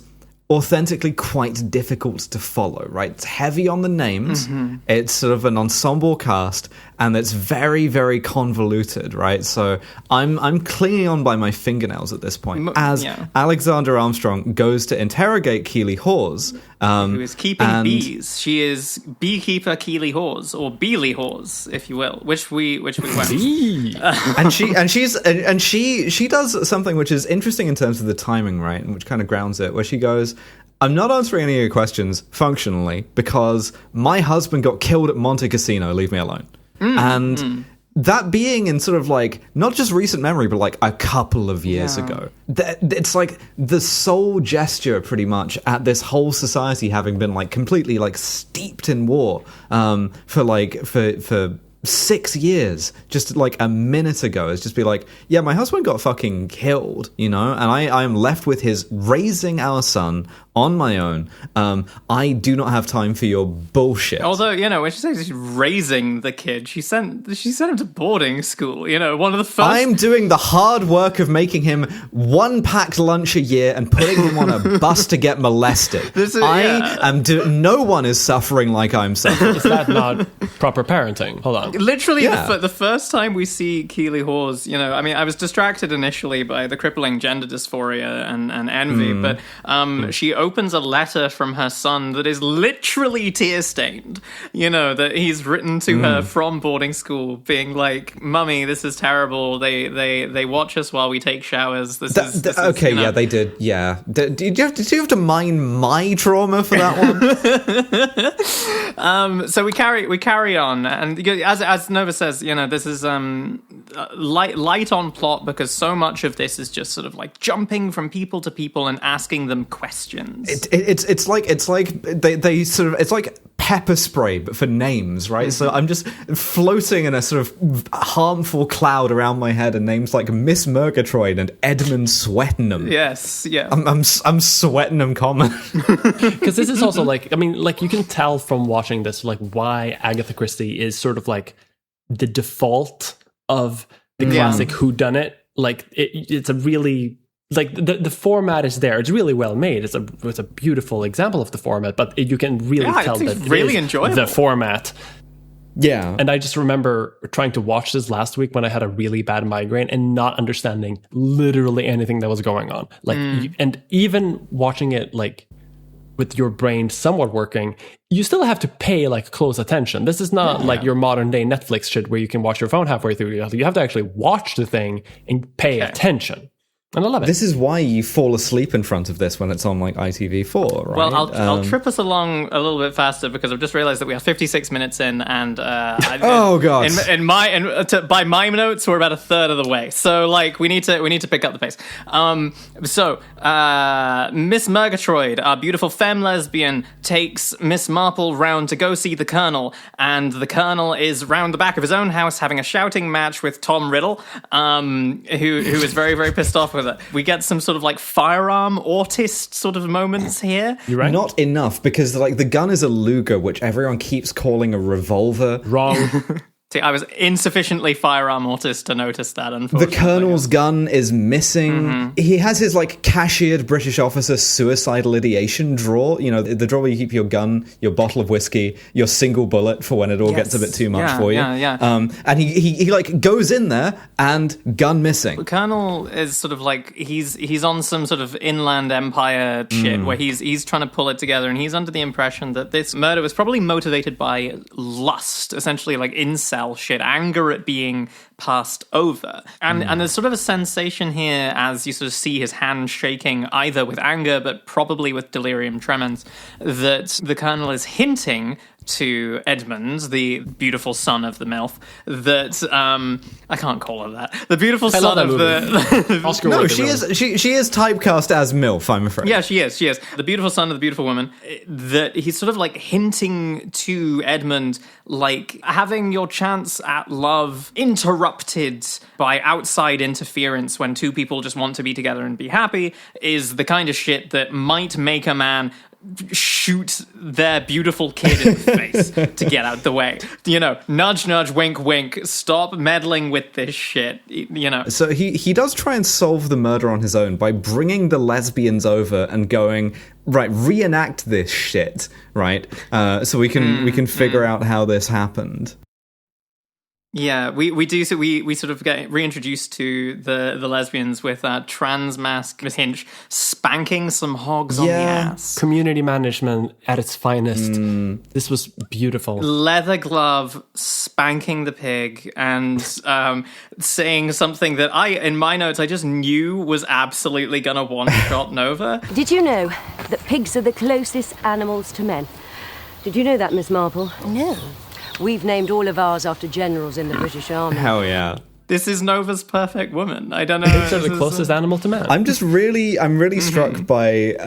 Speaker 1: authentically quite difficult to follow, right? It's heavy on the names, it's sort of an ensemble cast, and it's very, very convoluted, right? So I'm clinging on by my fingernails at this point as Alexander Armstrong goes to interrogate Keely Hawes,
Speaker 2: who is keeping bees. She is beekeeper Keely Hawes, or Beely Hawes, if you will, which we went. and
Speaker 1: she does something which is interesting in terms of the timing, right? And which kind of grounds it, where she goes, I'm not answering any of your questions functionally because my husband got killed at Monte Cassino, leave me alone. That being in sort of like not just recent memory, but like a couple of years ago. It's like the sole gesture, pretty much, at this whole society having been like completely like steeped in war for 6 years, just like a minute ago, is just be like, yeah, my husband got fucking killed, you know, and I am left with his raising our son on my own. I do not have time for your bullshit.
Speaker 2: Although, you know, when she says she's raising the kid, she sent him to boarding school. You know, one of the first.
Speaker 1: I'm doing the hard work of making him one packed lunch a year and putting him on a bus to get molested. No one is suffering like I'm suffering.
Speaker 3: Is that not proper parenting? Hold on.
Speaker 2: Literally, the first time we see Keely Hawes, you know, I mean, I was distracted initially by the crippling gender dysphoria and envy, but she opens a letter from her son that is literally tear-stained, you know, that he's written to her from boarding school, being like, Mummy, this is terrible. They watch us while we take showers. This is, you know.
Speaker 1: Yeah, they did, yeah. Did you have to mine my trauma for that one?
Speaker 2: So we carry on, and as Nova says, you know, this is light on plot because so much of this is just sort of like jumping from people to people and asking them questions.
Speaker 1: It's like they sort of, it's like pepper spray but for names, right? So I'm just floating in a sort of harmful cloud around my head, and names like Miss Murgatroyd and Edmund Sweatenham.
Speaker 2: Yes, yeah.
Speaker 1: I'm Sweatenham common.
Speaker 3: Because this is also like, I mean, like you can tell from watching this like why Agatha Christie is sort of like the default of the classic whodunit. Like it's a really, like the format is there. It's really well made. It's a beautiful example of the format, but you can really tell that it's really enjoyable. The format.
Speaker 1: Yeah.
Speaker 3: And I just remember trying to watch this last week when I had a really bad migraine and not understanding literally anything that was going on. Like, and even watching it like with your brain somewhat working, you still have to pay like close attention. This is not like your modern day Netflix shit where you can watch your phone halfway through. You have to actually watch the thing and pay attention. And I love it.
Speaker 1: This is why you fall asleep in front of this when it's on like ITV4, right?
Speaker 2: Well, I'll trip us along a little bit faster because I've just realized that we are 56 minutes in, and
Speaker 1: oh god,
Speaker 2: by my notes we're about a third of the way. So like we need to pick up the pace. Miss Murgatroyd, our beautiful femme lesbian, takes Miss Marple round to go see the Colonel, and the Colonel is round the back of his own house having a shouting match with Tom Riddle, who is very, very pissed off with it. We get some sort of like firearm autist sort of moments here.
Speaker 3: You're right.
Speaker 1: Not enough, because like the gun is a Luger, which everyone keeps calling a revolver.
Speaker 3: Wrong.
Speaker 2: See, I was insufficiently firearm autist to notice that, unfortunately.
Speaker 1: The Colonel's gun is missing. He has his, like, cashiered British officer suicidal ideation drawer. You know, the drawer where you keep your gun, your bottle of whiskey, your single bullet for when it all gets a bit too much for you. And he like, goes in there and gun missing.
Speaker 2: The Colonel is sort of like, he's on some sort of inland empire shit where he's trying to pull it together, and he's under the impression that this murder was probably motivated by lust, essentially like incel shit, anger at being passed over. And there's sort of a sensation here as you sort of see his hand shaking, either with anger, but probably with delirium tremens, that the Colonel is hinting to Edmund, the beautiful son of the MILF, that I can't call her that. The beautiful son of the
Speaker 3: Oscar.
Speaker 1: No, she is typecast as MILF, I'm afraid.
Speaker 2: Yeah, she is. The beautiful son of the beautiful woman. That he's sort of like hinting to Edmund, like, having your chance at love interrupted by outside interference when two people just want to be together and be happy is the kind of shit that might make a man shoot their beautiful kid in the face to get out the way. You know, nudge, nudge, wink, wink, stop meddling with this shit, you know.
Speaker 1: So he does try and solve the murder on his own by bringing the lesbians over and going, right, reenact this shit, right? So we can figure out how this happened.
Speaker 2: Yeah, we do. So we sort of get reintroduced to the lesbians with trans mask Miss Hinch spanking some hogs on the ass.
Speaker 3: Community management at its finest. This was beautiful.
Speaker 2: Leather glove spanking the pig and saying something that in my notes I just knew was absolutely gonna one-shot Nova.
Speaker 8: Did you know that pigs are the closest animals to men? Did you know that, Miss Marple? No. We've named all of ours after generals in the British Army.
Speaker 1: Hell yeah.
Speaker 2: This is Nova's perfect woman. I don't know.
Speaker 3: Pigs are the closest animal to man.
Speaker 1: I'm really struck by,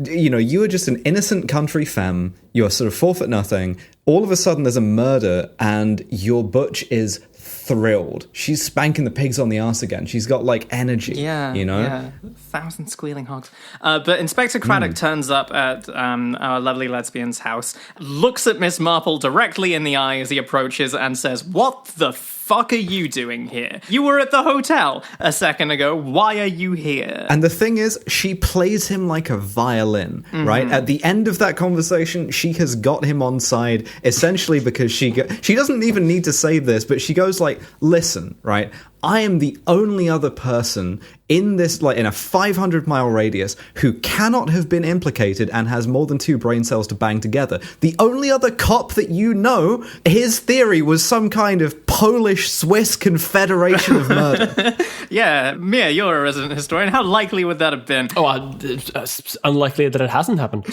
Speaker 1: you are just an innocent country femme. You're sort of 4'0". All of a sudden there's a murder and your butch is thrilled. She's spanking the pigs on the arse again. She's got, like, energy, you know?
Speaker 2: Yeah, 1,000 squealing hogs. But Inspector Craddock turns up at our lovely lesbian's house, looks at Miss Marple directly in the eye as he approaches and says, "What the fuck are you doing here? You were at the hotel a second ago. Why are you here?"
Speaker 1: And the thing is, she plays him like a violin, right? At the end of that conversation, she has got him on side, essentially because she doesn't even need to say this, but she goes like, "Listen, right? I am the only other person in this, like, in a 500-mile radius who cannot have been implicated and has more than 2 brain cells to bang together. The only other cop that you know, his theory was some kind of Polish-Swiss confederation of murder."
Speaker 2: Yeah, Mia, you're a resident historian. How likely would that have been?
Speaker 3: It's unlikely that it hasn't happened.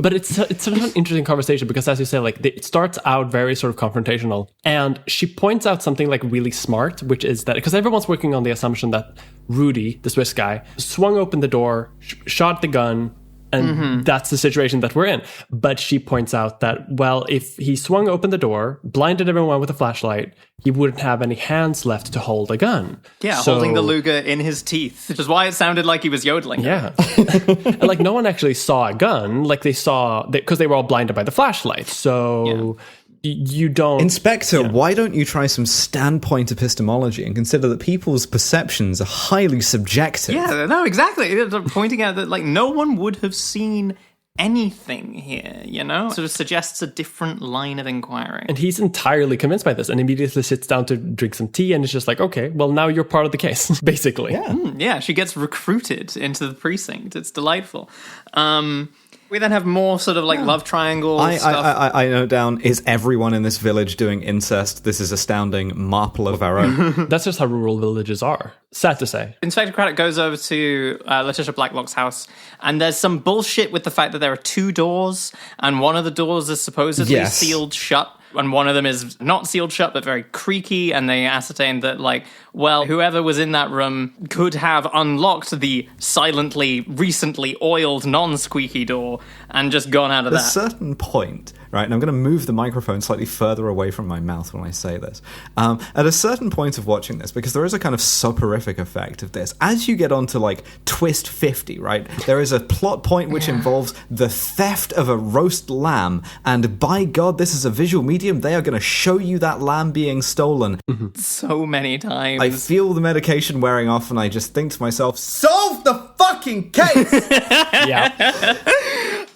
Speaker 3: But it's sort of an interesting conversation because, as you say, like, it starts out very sort of confrontational, and she points out something like really smart, which is that because everyone's working on the assumption that Rudy, the Swiss guy, swung open the door, shot the gun, and that's the situation that we're in. But she points out that, well, if he swung open the door, blinded everyone with a flashlight, he wouldn't have any hands left to hold a gun.
Speaker 2: Yeah, holding the Luger in his teeth, which is why it sounded like he was yodeling.
Speaker 3: Yeah. And, like, no one actually saw a gun. Like, they saw, because they were all blinded by the flashlight. So... Yeah. You don't...
Speaker 1: Inspector, why don't you try some standpoint epistemology and consider that people's perceptions are highly subjective?
Speaker 2: Yeah, no, exactly. Pointing out that, like, no one would have seen anything here, you know? Sort of suggests a different line of inquiry.
Speaker 3: And he's entirely convinced by this and immediately sits down to drink some tea and is just like, okay, well, now you're part of the case, basically.
Speaker 1: Yeah.
Speaker 2: Yeah, she gets recruited into the precinct. It's delightful. We then have more sort of like love triangle stuff.
Speaker 1: I note down, is everyone in this village doing incest? This is astounding. Marple of our own.
Speaker 3: That's just how rural villages are. Sad to say.
Speaker 2: Inspector Craddock goes over to Letitia Blacklock's house, and there's some bullshit with the fact that there are 2 doors, and one of the doors is supposedly sealed shut. And one of them is not sealed shut, but very creaky, and they ascertained that, like, well, whoever was in that room could have unlocked the silently, recently oiled, non-squeaky door and just gone out of that.
Speaker 1: At a certain point, right? And I'm going to move the microphone slightly further away from my mouth when I say this. At a certain point of watching this, because there is a kind of soporific effect of this, as you get onto like twist 50, right, there is a plot point which involves the theft of a roast lamb, and by God, this is a visual medium, they are going to show you that lamb being stolen.
Speaker 2: So many times.
Speaker 1: I feel the medication wearing off, and I just think to myself, solve the fucking case!
Speaker 3: Yeah.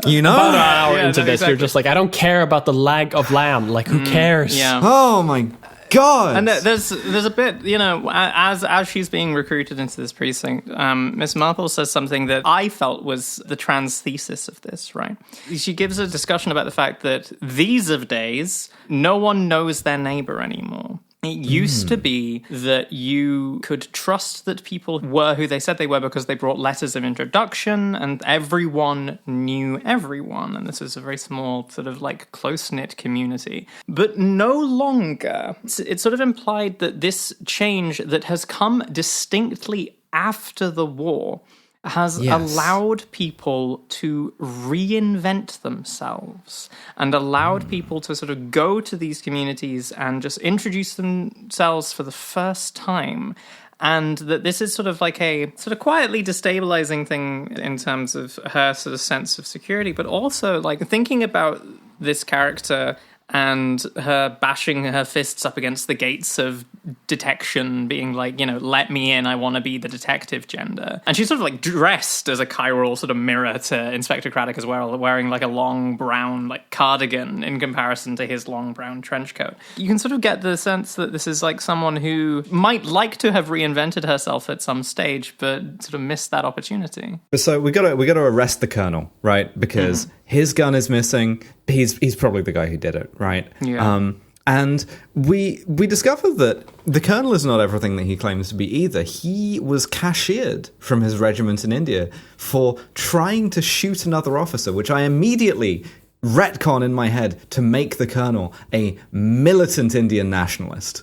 Speaker 1: You know?
Speaker 3: About an hour into this,
Speaker 2: exactly.
Speaker 3: you're just like, I don't care about the lag of lamb. Like, who cares?
Speaker 2: Yeah.
Speaker 1: Oh my God!
Speaker 2: And there's a bit, you know, as she's being recruited into this precinct, Miss Marple says something that I felt was the trans thesis of this, right? She gives a discussion about the fact that these of days, no one knows their neighbor anymore. It used to be that you could trust that people were who they said they were because they brought letters of introduction and everyone knew everyone. And this is a very small, sort of like close-knit community. But no longer. It's sort of implied that this change that has come distinctly after the war has allowed people to reinvent themselves and allowed people to sort of go to these communities and just introduce themselves for the first time. And that this is sort of like a sort of quietly destabilizing thing in terms of her sort of sense of security, but also like thinking about this character and her bashing her fists up against the gates of detection, being like, you know, let me in, I want to be the detective gender. And she's sort of like dressed as a chiral sort of mirror to Inspector Craddock as well, wearing like a long brown like cardigan in comparison to his long brown trench coat. You can sort of get the sense that this is like someone who might like to have reinvented herself at some stage, but sort of missed that opportunity.
Speaker 1: So we got to arrest the Colonel, right? Because his gun is missing. He's probably the guy who did it, right?
Speaker 2: Yeah.
Speaker 1: And we discover that the Colonel is not everything that he claims to be either. He was cashiered from his regiment in India for trying to shoot another officer, which I immediately retcon in my head to make the Colonel a militant Indian nationalist.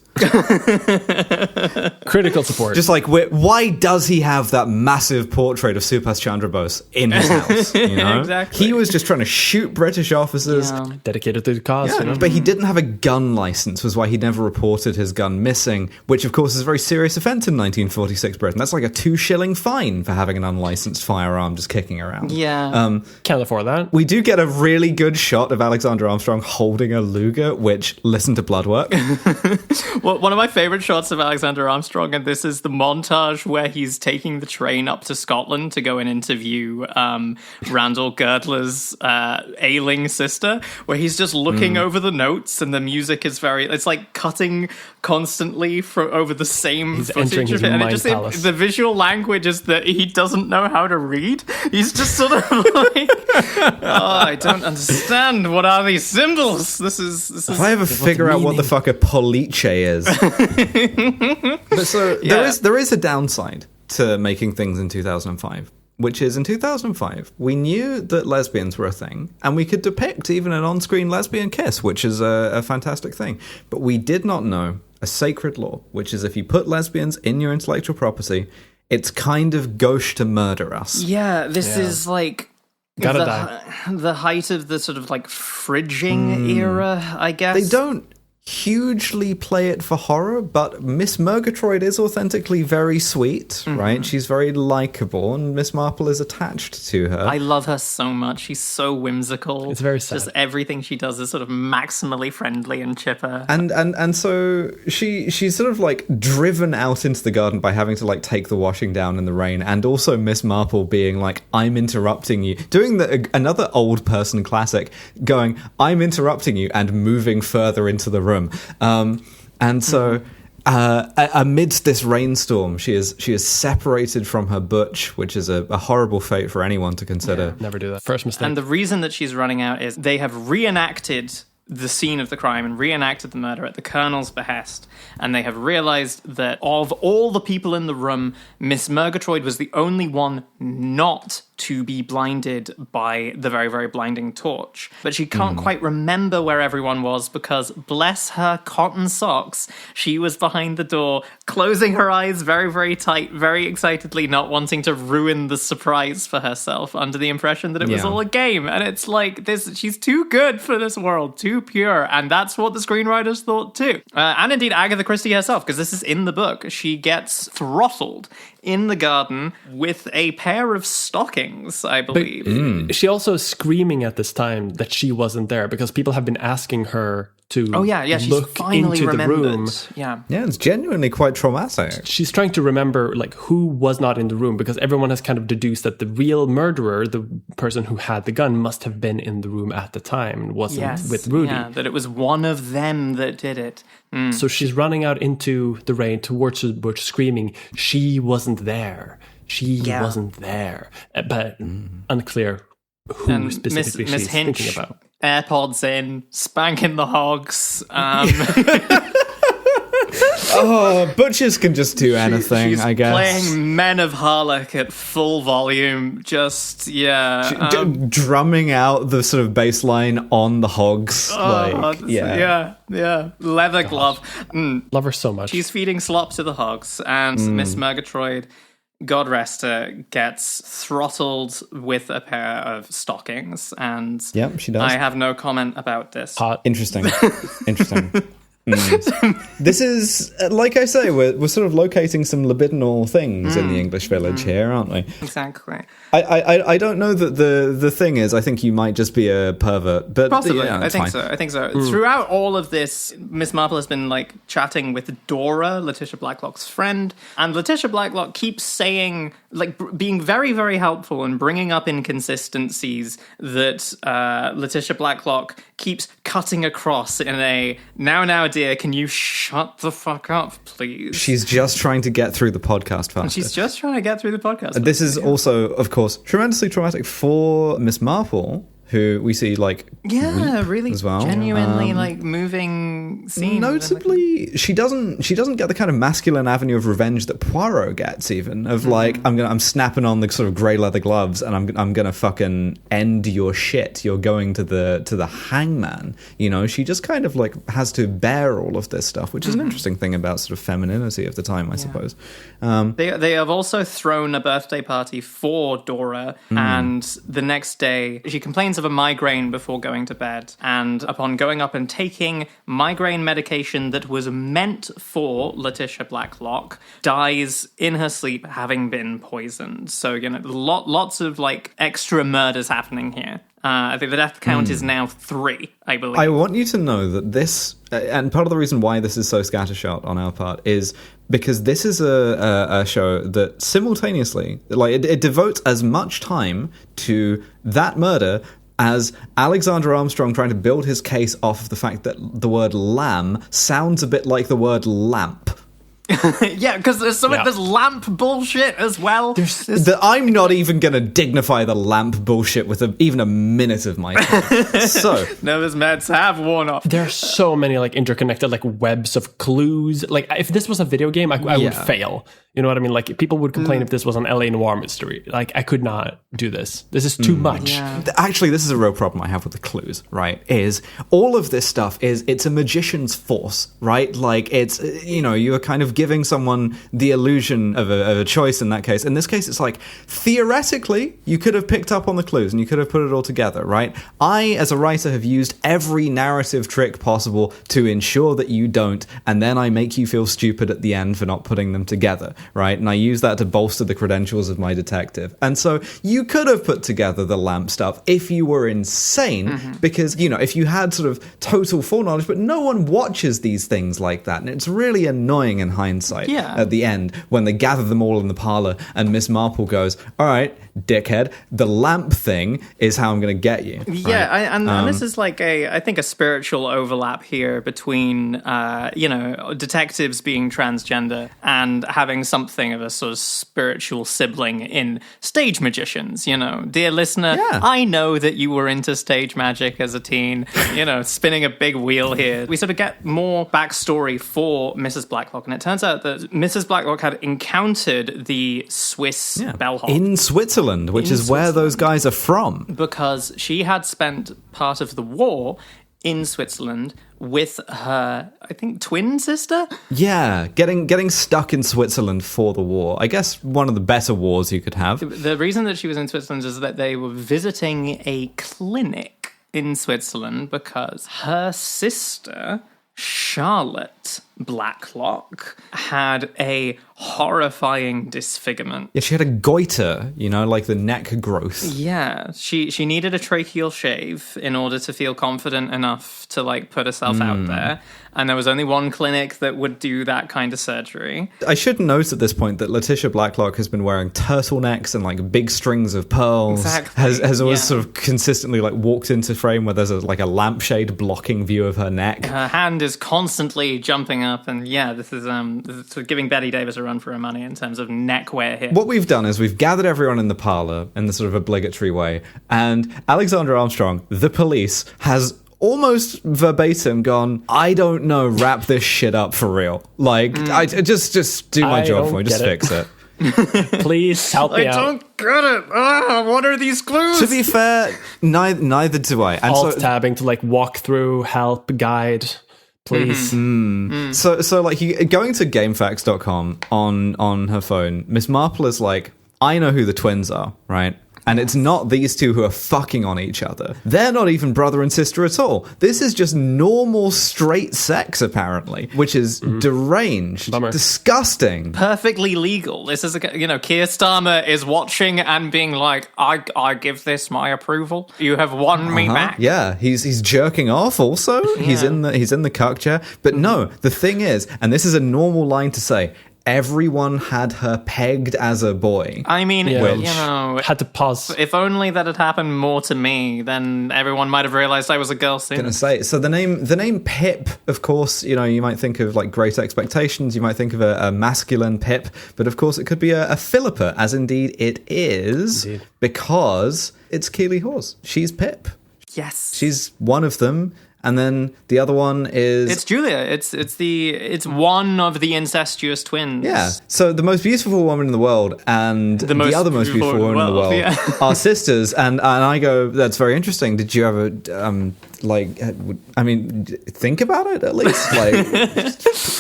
Speaker 3: Critical support.
Speaker 1: Just like, why does he have that massive portrait of Subhas Chandra Bose in his house? You know?
Speaker 2: Exactly.
Speaker 1: He was just trying to shoot British officers.
Speaker 2: Yeah.
Speaker 3: Dedicated to the cause.
Speaker 1: Yeah,
Speaker 3: You know?
Speaker 1: but he didn't have a gun license, was why he never reported his gun missing, which of course is a very serious offence in 1946 Britain. That's like a 2 shilling fine for having an unlicensed firearm just kicking around.
Speaker 2: Yeah.
Speaker 3: Can't afford that.
Speaker 1: We do get a really good shot of Alexander Armstrong holding a Luger, which, listen to Bloodwork.
Speaker 2: Well, one of my favorite shots of Alexander Armstrong, and this is the montage where he's taking the train up to Scotland to go and interview Randall Girdler's ailing sister, where he's just looking over the notes, and the music is it's like cutting constantly over the same
Speaker 3: He's
Speaker 2: footage
Speaker 3: entering his
Speaker 2: of it, and
Speaker 3: mind palace.
Speaker 2: the visual language is that he doesn't know how to read. He's just sort of like, I don't understand. What are these symbols? This is.
Speaker 1: If I ever figure out what the fuck a poliche is. But so there is a downside to making things in 2005, which is in 2005 we knew that lesbians were a thing, and we could depict even an on-screen lesbian kiss, which is a fantastic thing. But we did not know a sacred law, which is if you put lesbians in your intellectual property, it's kind of gauche to murder us.
Speaker 2: Yeah, this is like the height of the sort of like fridging era, I guess.
Speaker 1: They don't hugely play it for horror, but Miss Murgatroyd is authentically very sweet, right? She's very likable, and Miss Marple is attached to her.
Speaker 2: I love her so much. She's so whimsical.
Speaker 3: It's very sad.
Speaker 2: Just everything she does is sort of maximally friendly and chipper.
Speaker 1: And so she's sort of like driven out into the garden by having to like take the washing down in the rain, and also Miss Marple being like, I'm interrupting you, doing another old person classic, going, I'm interrupting you, and moving further into the room. And so amidst this rainstorm, she is separated from her butch, which is a horrible fate for anyone to consider.
Speaker 3: Yeah, never do that. First mistake.
Speaker 2: And the reason that she's running out is they have reenacted the scene of the crime and reenacted the murder at the Colonel's behest, and they have realized that of all the people in the room, Miss Murgatroyd was the only one not to be blinded by the very, very blinding torch. But she can't quite remember where everyone was because, bless her cotton socks, she was behind the door, closing her eyes very, very tight, very excitedly, not wanting to ruin the surprise for herself, under the impression that it was all a game. And it's like, she's too good for this world, too pure. And that's what the screenwriters thought too. And indeed Agatha Christie herself, because this is in the book. She gets throttled in the garden with a pair of stockings, I believe.
Speaker 3: She also is screaming at this time that she wasn't there because people have been asking her to
Speaker 2: she's
Speaker 3: look
Speaker 2: finally
Speaker 3: into
Speaker 2: remembered.
Speaker 3: the room.
Speaker 1: Yeah, it's genuinely quite traumatic.
Speaker 3: She's trying to remember like who was not in the room because everyone has kind of deduced that the real murderer, the person who had the gun, must have been in the room at the time and wasn't with Rudy.
Speaker 2: Yeah, that it was one of them that did it.
Speaker 3: So she's running out into the rain towards the bush screaming, she wasn't there. She wasn't there. But unclear who
Speaker 2: And
Speaker 3: specifically
Speaker 2: Miss
Speaker 3: she's
Speaker 2: Hinch,
Speaker 3: thinking about.
Speaker 2: AirPods in, spanking the hogs.
Speaker 1: Butchers can just do anything,
Speaker 2: she's
Speaker 1: I guess.
Speaker 2: Playing Men of Harlech at full volume, just,
Speaker 1: Drumming out the sort of bass line on the hogs.
Speaker 2: Leather glove.
Speaker 3: Love her so much.
Speaker 2: She's feeding slop to the hogs, and Miss Murgatroyd, God rest her, gets throttled with a pair of stockings, and
Speaker 1: she does.
Speaker 2: I have no comment about this.
Speaker 3: Hot.
Speaker 1: Interesting. This is, like I say, we're sort of locating some libidinal things in the English village here, aren't we?
Speaker 2: Exactly.
Speaker 1: I don't know that the thing is, I think you might just be a pervert, but
Speaker 2: Possibly,
Speaker 1: yeah,
Speaker 2: I think
Speaker 1: fine.
Speaker 2: so. Throughout all of this, Miss Marple has been like chatting with Dora, Letitia Blacklock's friend, and Letitia Blacklock keeps saying, like, being very, very helpful and bringing up inconsistencies that Letitia Blacklock keeps cutting across in a now, dear, can you shut the fuck up, please?
Speaker 1: She's just trying to get through the podcast faster.
Speaker 2: She's just trying to get through the podcast.
Speaker 1: This is also, of course, tremendously traumatic for Miss Marple, who we see weep
Speaker 2: really
Speaker 1: as well.
Speaker 2: Genuinely moving scene.
Speaker 1: Notably, she doesn't get the kind of masculine avenue of revenge that Poirot gets, even of I'm snapping on the sort of grey leather gloves and I'm gonna fucking end your shit. You're going to the hangman. You know, she just kind of like has to bear all of this stuff, which is an interesting thing about sort of femininity of the time, I suppose.
Speaker 2: They have also thrown a birthday party for Dora, and the next day she complains of a migraine before going to bed, and upon going up and taking migraine medication that was meant for Letitia Blacklock, dies in her sleep having been poisoned. So, you know, lots of like extra murders happening here. I think the death count is now 3, I believe.
Speaker 1: I want you to know that this, and part of the reason why this is so scattershot on our part is because this is a show that simultaneously, like, it devotes as much time to that murder as Alexander Armstrong trying to build his case off of the fact that the word lamb sounds a bit like the word lamp.
Speaker 2: Yeah, because there's lamp bullshit as well.
Speaker 1: I'm not even going to dignify the lamp bullshit with even a minute of my time. So,
Speaker 2: those meds have worn off.
Speaker 3: There are so many like interconnected like webs of clues. Like if this was a video game, I would fail. You know what I mean? Like people would complain if this was an LA noir mystery. Like I could not do this. This is too much.
Speaker 2: Yeah.
Speaker 1: Actually, this is a real problem I have with the clues, right? Is all of this stuff it's a magician's force, right? Like it's, you know, you are kind of giving someone the illusion of a choice in that case. In this case, it's like, theoretically, you could have picked up on the clues and you could have put it all together, right? I, as a writer, have used every narrative trick possible to ensure that you don't, and then I make you feel stupid at the end for not putting them together, right? And I use that to bolster the credentials of my detective. And so you could have put together the lamp stuff if you were insane, because, you know, if you had sort of total foreknowledge, but no one watches these things like that. And it's really annoying in hindsight at the end when they gather them all in the parlor and Miss Marple goes, all right, dickhead, the lamp thing is how I'm going to get you.
Speaker 2: Yeah,
Speaker 1: right?
Speaker 2: and this is like I think a spiritual overlap here between, you know, detectives being transgender and having something of a sort of spiritual sibling in stage magicians, you know. Dear listener, I know that you were into stage magic as a teen, you know, spinning a big wheel here. We sort of get more backstory for Mrs. Blacklock, and it turns out that Mrs. Blacklock had encountered the Swiss bellhop.
Speaker 1: In Switzerland. Switzerland, which is where those guys are from.
Speaker 2: Because she had spent part of the war in Switzerland with her, I think, twin sister?
Speaker 1: Yeah, getting stuck in Switzerland for the war. I guess one of the better wars you could have.
Speaker 2: The reason that she was in Switzerland is that they were visiting a clinic in Switzerland because her sister, Charlotte Blacklock, had a horrifying disfigurement.
Speaker 1: Yeah, she had a goiter, like the neck growth.
Speaker 2: Yeah, she needed a tracheal shave in order to feel confident enough to put herself out there. And there was only one clinic that would do that kind of surgery.
Speaker 1: I should note at this point that Letitia Blacklock has been wearing turtlenecks and big strings of pearls.
Speaker 2: Exactly.
Speaker 1: Has always sort of consistently walked into frame where there's a lampshade blocking view of her neck.
Speaker 2: Her hand is constantly jumping up, and this is giving Betty Davis a run for her money in terms of neckwear here.
Speaker 1: What we've done is we've gathered everyone in the parlor in the sort of obligatory way, and Alexander Armstrong, the police, has almost verbatim gone, I don't know, wrap this shit up for real. I just do my job for me, just fix it.
Speaker 3: Please help me out.
Speaker 2: I don't get it. What are these clues?
Speaker 1: To be fair, neither do I. And
Speaker 3: Alt-tabbing to walk through, help, guide, please.
Speaker 1: So going to GameFAQs.com on her phone, Miss Marple is like, I know who the twins are, right? And it's not these two who are fucking on each other. They're not even brother and sister at all. This is just normal straight sex, apparently, which is deranged, disgusting.
Speaker 2: Perfectly legal. This is Keir Starmer is watching and being like, I give this my approval. You have won me back.
Speaker 1: Yeah, he's jerking off also. Yeah. He's in the cuck chair. But no, the thing is, and this is a normal line to say, everyone had her pegged as a boy.
Speaker 2: I mean,
Speaker 3: had to pause.
Speaker 2: If only that had happened more to me, then everyone might have realized I was a girl soon.
Speaker 1: Gonna say, so the name Pip, of course, you might think of Great Expectations, you might think of a masculine Pip, but of course it could be a Philippa, as indeed it is, because it's Keeley Hawes. She's Pip.
Speaker 2: Yes.
Speaker 1: She's one of them. And then the other one is...
Speaker 2: It's Julia. It's one of the incestuous twins.
Speaker 1: Yeah. So the most beautiful woman in the world and the other most beautiful woman in the world are sisters. And I go, that's very interesting. Did you ever, think about it at least?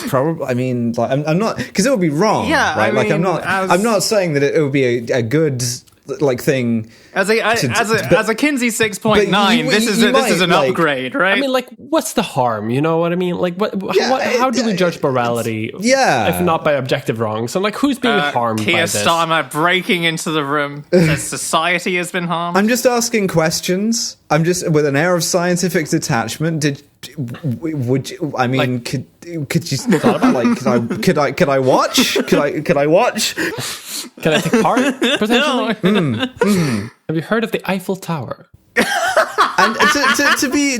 Speaker 1: Probably, I'm not... Because it would be wrong, right? I'm not saying that it would be a good... thing
Speaker 2: as a Kinsey 6.9. This is an upgrade, right?
Speaker 3: What's the harm? You know what I mean? How do we judge morality?
Speaker 1: Yeah,
Speaker 3: if not by objective wrong. So who's being harmed by this?
Speaker 2: Keir Starmer breaking into the room. Says society has been harmed.
Speaker 1: I'm just asking questions. I'm just with an air of scientific detachment. Would you? I mean, could you thought about could I watch? Could I watch?
Speaker 3: Can I take part potentially? Have you heard of the Eiffel Tower?
Speaker 1: And to be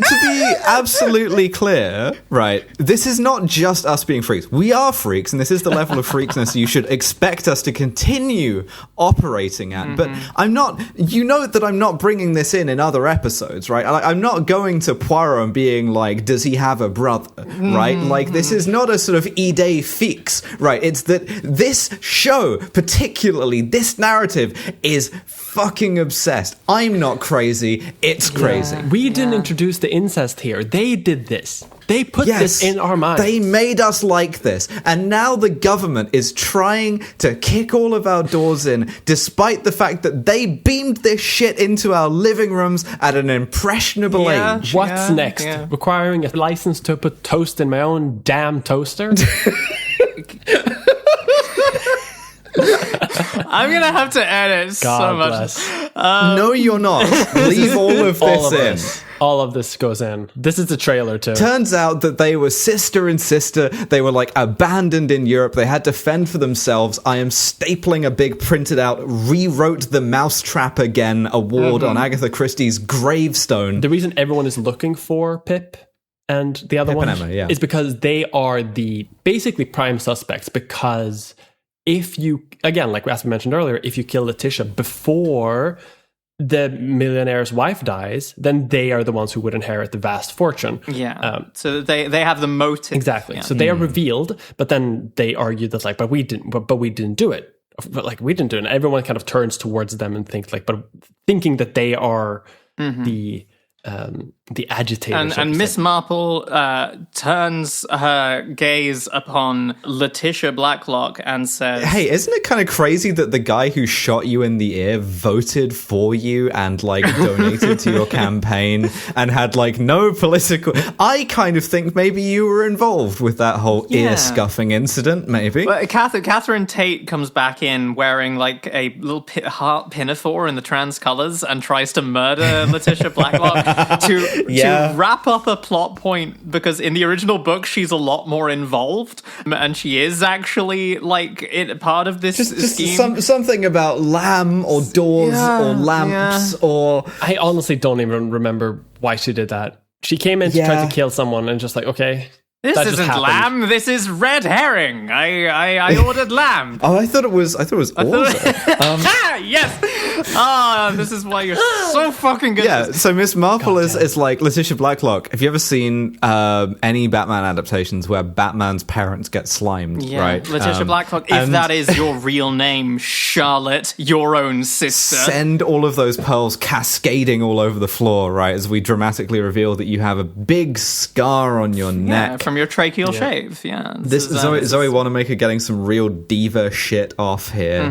Speaker 1: absolutely clear, right, this is not just us being freaks. We are freaks, and this is the level of freakness you should expect us to continue operating at. But I'm not, that I'm not bringing this in other episodes, right? I'm not going to Poirot and being like, does he have a brother, right? This is not a sort of idée fixe, right? It's that this show, particularly this narrative, is fucking obsessed. I'm not crazy, it's crazy.
Speaker 3: We didn't introduce the incest here. They did this. They put this in our minds.
Speaker 1: They made us like this. And now the government is trying to kick all of our doors in, despite the fact that they beamed this shit into our living rooms at an impressionable age.
Speaker 3: What's next? Yeah. Requiring a license to put toast in my own damn toaster?
Speaker 2: I'm going to have to edit so much.
Speaker 1: No, you're not. Leave all of this in.
Speaker 3: All of this goes in. This is the trailer too.
Speaker 1: Turns out that they were sister and sister. They were abandoned in Europe. They had to fend for themselves. I am stapling a big printed out, rewrote the Mousetrap Again award on Agatha Christie's gravestone.
Speaker 3: The reason everyone is looking for Pip and the other one is because they are the basically prime suspects, because if you, again, as we mentioned earlier, if you kill Letitia before the millionaire's wife dies, then they are the ones who would inherit the vast fortune.
Speaker 2: Yeah. So they have the motive.
Speaker 3: Exactly.
Speaker 2: Yeah.
Speaker 3: So they are revealed, but then they argue that but we didn't do it. but like we didn't do it. And everyone kind of turns towards them and thinks like, but thinking that they are the agitators.
Speaker 2: And Miss Marple turns her gaze upon Letitia Blacklock and says,
Speaker 1: "Hey, isn't it kind of crazy that the guy who shot you in the ear voted for you and like donated to your campaign and had like no political? I kind of think maybe you were involved with that whole ear scuffing incident. Maybe."
Speaker 2: Well, Catherine Tate comes back in wearing like a little heart pinafore in the trans colors and tries to murder Letitia Blacklock. To wrap up a plot point, because in the original book she's a lot more involved, and she is actually like part of this scheme.
Speaker 1: Something about lamb or doors or lamps or.
Speaker 3: I honestly don't even remember why she did that. She came in to try to kill someone and just like, okay.
Speaker 2: This isn't lamb. This is red herring. I ordered lamb.
Speaker 1: Oh, I thought it was also.
Speaker 2: Yes. This is why you're so fucking good.
Speaker 1: Yeah. So Miss Marple is like Letitia Blacklock. Have you ever seen any Batman adaptations where Batman's parents get slimed?
Speaker 2: Yeah.
Speaker 1: Right.
Speaker 2: Letitia Blacklock. If that is your real name, Charlotte, your own sister.
Speaker 1: Send all of those pearls cascading all over the floor, right? As we dramatically reveal that you have a big scar on your neck.
Speaker 2: From your tracheal shave,
Speaker 1: This Zoe Wanamaker getting some real diva shit off here.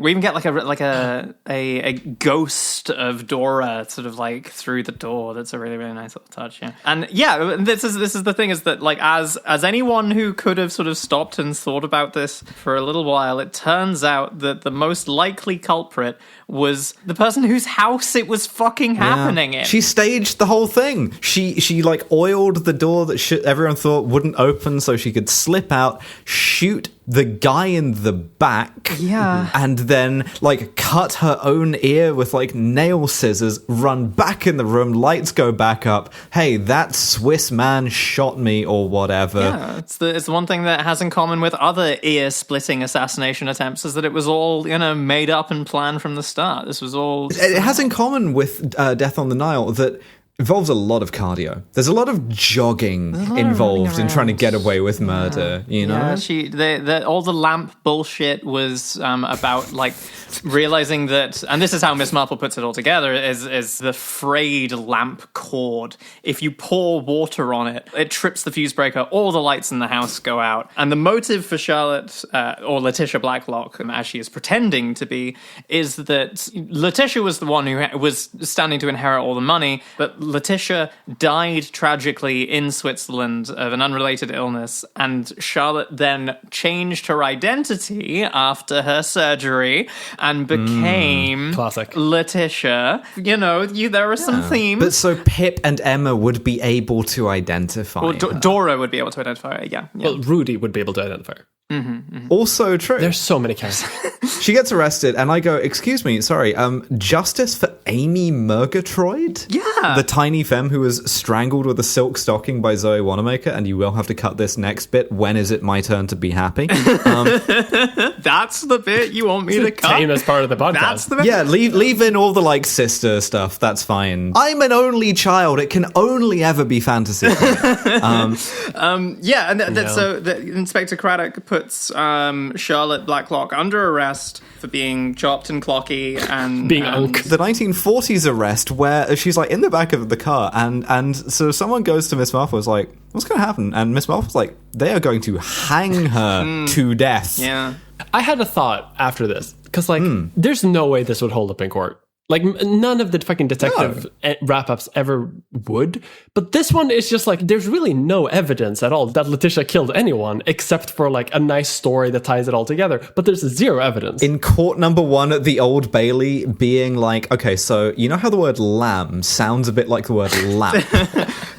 Speaker 2: We even get like a ghost of Dora sort of like through the door. That's a really, really nice little touch. Yeah, and this is the thing, is that like as anyone who could have sort of stopped and thought about this for a little while, it turns out that the most likely culprit was the person whose house it was fucking happening in.
Speaker 1: She staged the whole thing. She like oiled the door that everyone thought wouldn't open so she could slip out, shoot the guy in the back, and then like cut her own ear with like nail scissors, run back in the room, lights go back up. Hey, that Swiss man shot me or whatever.
Speaker 2: Yeah, it's the one thing that has in common with other ear-splitting assassination attempts, is that it was all, made up and planned from the start. This was all...
Speaker 1: It has in common with Death on the Nile that involves a lot of cardio. There's a lot of jogging involved in trying to get away with murder, you know?
Speaker 2: Yeah, all the lamp bullshit was about, like, realizing that, and this is how Miss Marple puts it all together, is the frayed lamp cord. If you pour water on it, it trips the fuse breaker, all the lights in the house go out. And the motive for Charlotte, or Letitia Blacklock, as she is pretending to be, is that Letitia was the one who was standing to inherit all the money, but Letitia died tragically in Switzerland of an unrelated illness, and Charlotte then changed her identity after her surgery and became
Speaker 3: classic
Speaker 2: Letitia. There are some themes.
Speaker 1: But so Pip and Emma would be able to identify her.
Speaker 2: Dora would be able to identify her, yeah.
Speaker 3: Well, Rudy would be able to identify her.
Speaker 1: Also true.
Speaker 3: There's so many characters.
Speaker 1: She gets arrested, and I go, excuse me, sorry, justice for Amy Murgatroyd?
Speaker 2: Yeah.
Speaker 1: The tiny femme who was strangled with a silk stocking by Zoe Wanamaker, and you will have to cut this next bit. When is it my turn to be happy?
Speaker 2: That's the bit you want me to cut?
Speaker 3: Tame as part of the podcast.
Speaker 2: That's the bit.
Speaker 1: Yeah, leave in all the, like, sister stuff. That's fine. I'm an only child. It can only ever be fantasy.
Speaker 2: So the Inspector Craddock puts Charlotte Blacklock under arrest for being chopped and clocky and
Speaker 3: being unk.
Speaker 1: The 1940s arrest where she's like in the back of the car, and so someone goes to Miss Marple, is like, what's going to happen? And Miss Marple's like, they are going to hang her to death.
Speaker 2: Yeah.
Speaker 3: I had a thought after this, because there's no way this would hold up in court. Like, none of the fucking detective wrap-ups ever would. But this one is just like, there's really no evidence at all that Letitia killed anyone, except for like a nice story that ties it all together. But there's zero evidence.
Speaker 1: In court number 1 at the Old Bailey, being like, okay, so you know how the word lamb sounds a bit like the word lamp?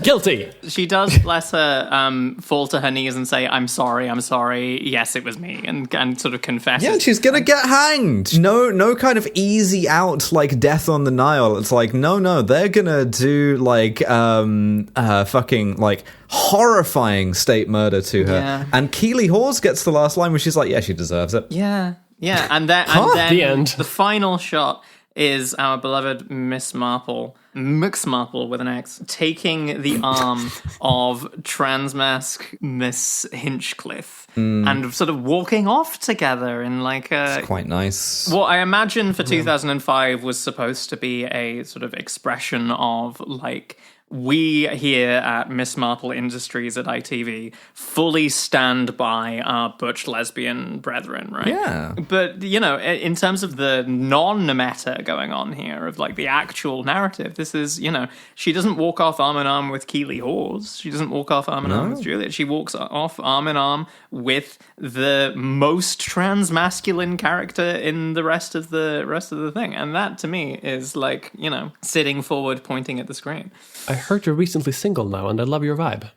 Speaker 3: Guilty.
Speaker 2: She does, bless her, fall to her knees and say, I'm sorry, yes, it was me, and sort of confess.
Speaker 1: Yeah, and she's gonna get hanged. No kind of easy out, like, Death on the Nile. It's like, no, they're gonna do, like, fucking, like, horrifying state murder to her.
Speaker 2: Yeah.
Speaker 1: And Keeley Hawes gets the last line where she's like, yeah, she deserves it.
Speaker 2: Yeah, and then
Speaker 3: The end.
Speaker 2: The final shot is our beloved Miss Marple with an X, taking the arm of Transmask Miss Hinchcliffe and sort of walking off together in like a...
Speaker 1: It's quite nice.
Speaker 2: What I imagine for 2005 was supposed to be a sort of expression of like... We here at Miss Marple Industries at ITV fully stand by our butch lesbian brethren, right?
Speaker 1: Yeah.
Speaker 2: But, you know, in terms of the non-meta going on here, of like the actual narrative, this is, you know, she doesn't walk off arm in arm with Keeley Hawes. She doesn't walk off arm in arm with Juliet. She walks off arm in arm with the most transmasculine character in the rest of the thing. And that, to me, is like, you know, sitting forward, pointing at the screen.
Speaker 3: I heard you're recently single now, and I love your vibe.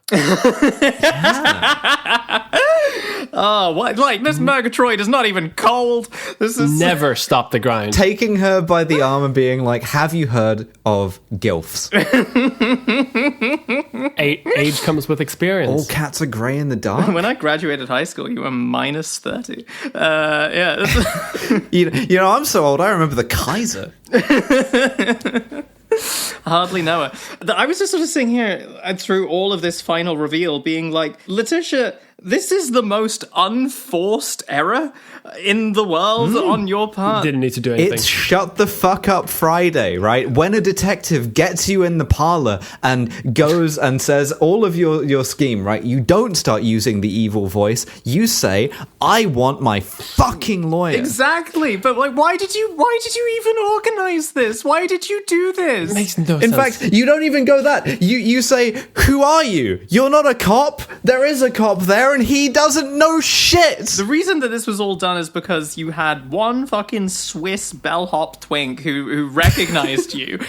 Speaker 2: Oh, what? Like, this Murgatroyd is not even cold. This is...
Speaker 3: Never stop the grind.
Speaker 1: Taking her by the arm and being like, have you heard of GILFs?
Speaker 3: Age comes with experience.
Speaker 1: All cats are grey in the dark.
Speaker 2: When I graduated high school, you were minus 30. Yeah.
Speaker 1: you know, I'm so old, I remember the Kaiser.
Speaker 2: Hardly know her. I was just sort of sitting here through all of this final reveal being like, Letitia, this is the most unforced error in the world on your part.
Speaker 3: Didn't need to do anything.
Speaker 1: It's Shut the Fuck Up Friday, right? When a detective gets you in the parlor and goes and says all of your scheme, right? You don't start using the evil voice. You say, I want my fucking lawyer.
Speaker 2: Exactly. But like, why did you even organize this? Why did you do this?
Speaker 3: Makes no
Speaker 1: In
Speaker 3: sense.
Speaker 1: fact, you don't even go that. You say, who are you? You're not a cop. There is a cop there and he doesn't know shit.
Speaker 2: The reason that this was all done is because you had one fucking Swiss bellhop twink who recognized you.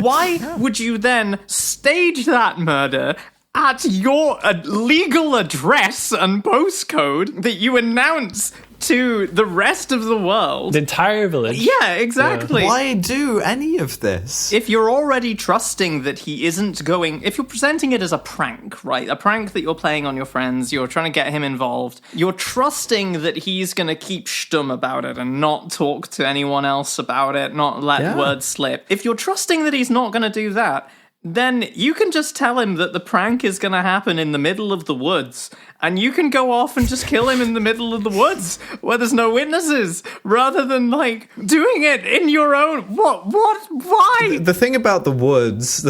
Speaker 2: Why would you then stage that murder at your legal address and postcode that you announce to the rest of the world?
Speaker 3: The entire village.
Speaker 2: Yeah, exactly.
Speaker 1: Why do any of this?
Speaker 2: If you're already trusting that he isn't going... If you're presenting it as a prank, right? A prank that you're playing on your friends, you're trying to get him involved, you're trusting that he's going to keep stum about it and not talk to anyone else about it, not let words slip. If you're trusting that he's not going to do that, then you can just tell him that the prank is going to happen in the middle of the woods, and you can go off and just kill him in the middle of the woods where there's no witnesses, rather than, like, doing it in your own... Why?
Speaker 1: The thing about the woods,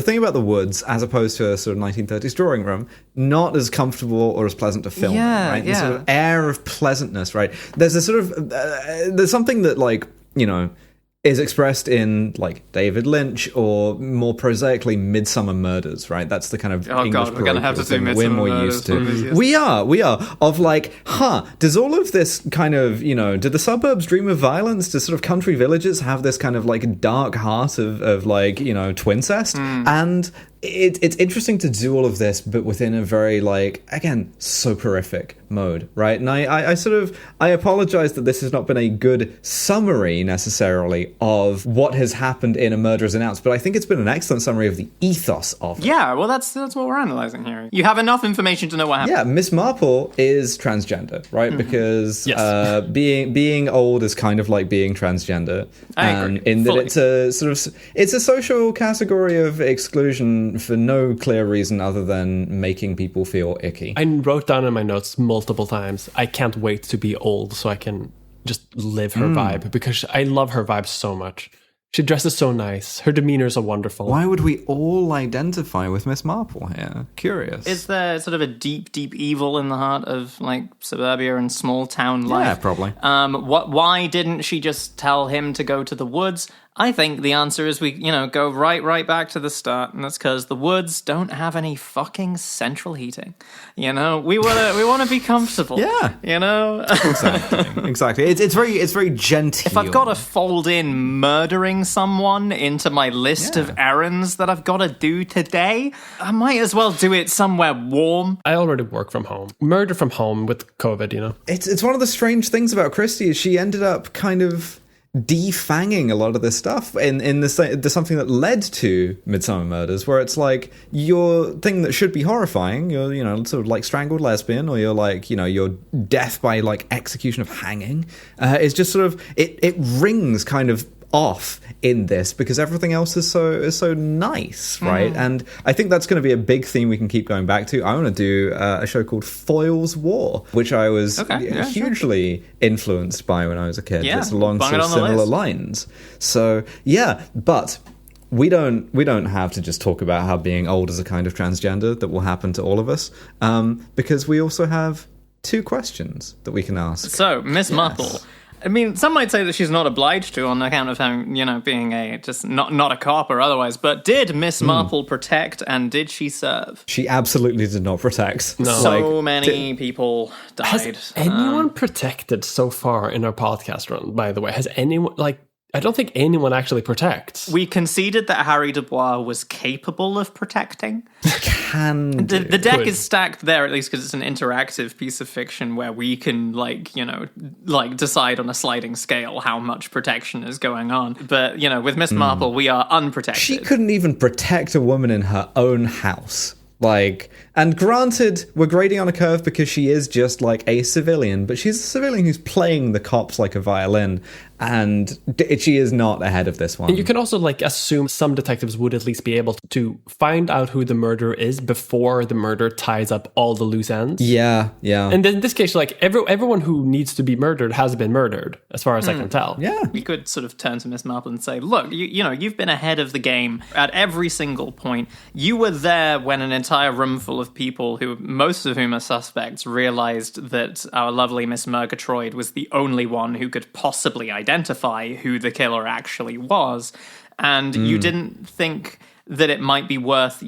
Speaker 1: as opposed to a sort of 1930s drawing room, not as comfortable or as pleasant to film, right? The sort of air of pleasantness, right? There's a sort of... there's something that, like, you know... is expressed in, like, David Lynch or, more prosaically, Midsummer Murders, right? That's the kind of English
Speaker 2: we're going to have to do Midsummer Murders.
Speaker 1: We are. Of, like, does all of this kind of, you know, do the suburbs dream of violence? Do sort of country villages have this kind of, like, dark heart of like, you know, twincest? And... It's interesting to do all of this, but within a very, like, again, soporific mode, right? And I apologize that this has not been a good summary, necessarily, of what has happened in A Murder is Announced, but I think it's been an excellent summary of the ethos of it.
Speaker 2: Yeah, well, that's what we're analysing here. You have enough information to know what happened.
Speaker 1: Yeah, Miss Marple is transgender, right? Because being old is kind of like being transgender.
Speaker 2: I agree.
Speaker 1: In that
Speaker 2: Fully.
Speaker 1: it's a sort of... It's a social category of exclusion for no clear reason other than making people feel icky.
Speaker 3: I wrote down in my notes multiple times, I can't wait to be old so I can just live her vibe, because I love her vibe so much. She dresses so nice. Her demeanors are wonderful.
Speaker 1: Why would we all identify with Miss Marple here? Curious.
Speaker 2: Is there sort of a deep, deep evil in the heart of, like, suburbia and small town life?
Speaker 1: Yeah, probably.
Speaker 2: Why didn't she just tell him to go to the woods? I think the answer is we, go right back to the start, and that's because the woods don't have any fucking central heating. We want to be comfortable.
Speaker 1: Yeah. Exactly. It's very genteel.
Speaker 2: If I've got to fold in murdering someone into my list of errands that I've got to do today, I might as well do it somewhere warm.
Speaker 3: I already work from home. Murder from home with COVID,
Speaker 1: It's one of the strange things about Christie is she ended up kind of defanging a lot of this stuff in there's something that led to Midsummer Murders, where it's like your thing that should be horrifying, you're sort of like strangled lesbian, or you're like your death by like execution of hanging, is just sort of it rings kind of off in this because everything else is so nice, right? And I think that's going to be a big theme we can keep going back to. I want to do a show called Foyle's War, which I was hugely influenced by when I was a kid.
Speaker 2: Yeah,
Speaker 1: it's along
Speaker 2: bung
Speaker 1: sort
Speaker 2: it
Speaker 1: of
Speaker 2: on the
Speaker 1: similar
Speaker 2: list.
Speaker 1: lines. So yeah, but we don't have to just talk about how being old is a kind of transgender that will happen to all of us, because we also have 2 questions that we can ask.
Speaker 2: So, Miss Marple. I mean, some might say that she's not obliged to on account of having, being a just not a cop or otherwise. But did Miss Marple protect, and did she serve?
Speaker 1: She absolutely did not protect.
Speaker 3: No.
Speaker 2: So many people died.
Speaker 3: Has anyone protected so far in our podcast run, by the way? Has anyone, I don't think anyone actually protects.
Speaker 2: We conceded that Harry Dubois was capable of protecting. The deck is stacked there, at least because it's an interactive piece of fiction where we can, decide on a sliding scale how much protection is going on. But, with Miss Marple, we are unprotected.
Speaker 1: She couldn't even protect a woman in her own house. And granted, we're grading on a curve because she is just a civilian, but she's a civilian who's playing the cops like a violin, and she is not ahead of this one.
Speaker 3: And you can also assume some detectives would at least be able to find out who the murderer is before the murder ties up all the loose ends.
Speaker 1: Yeah.
Speaker 3: And in this case, everyone who needs to be murdered has been murdered, as far as I can tell.
Speaker 1: Yeah.
Speaker 2: We could sort of turn to Miss Marple and say, look, you've been ahead of the game at every single point. You were there when an entire room full of people, who most of whom are suspects, realized that our lovely Miss Murgatroyd was the only one who could possibly identify who the killer actually was. And you didn't think that it might be worth,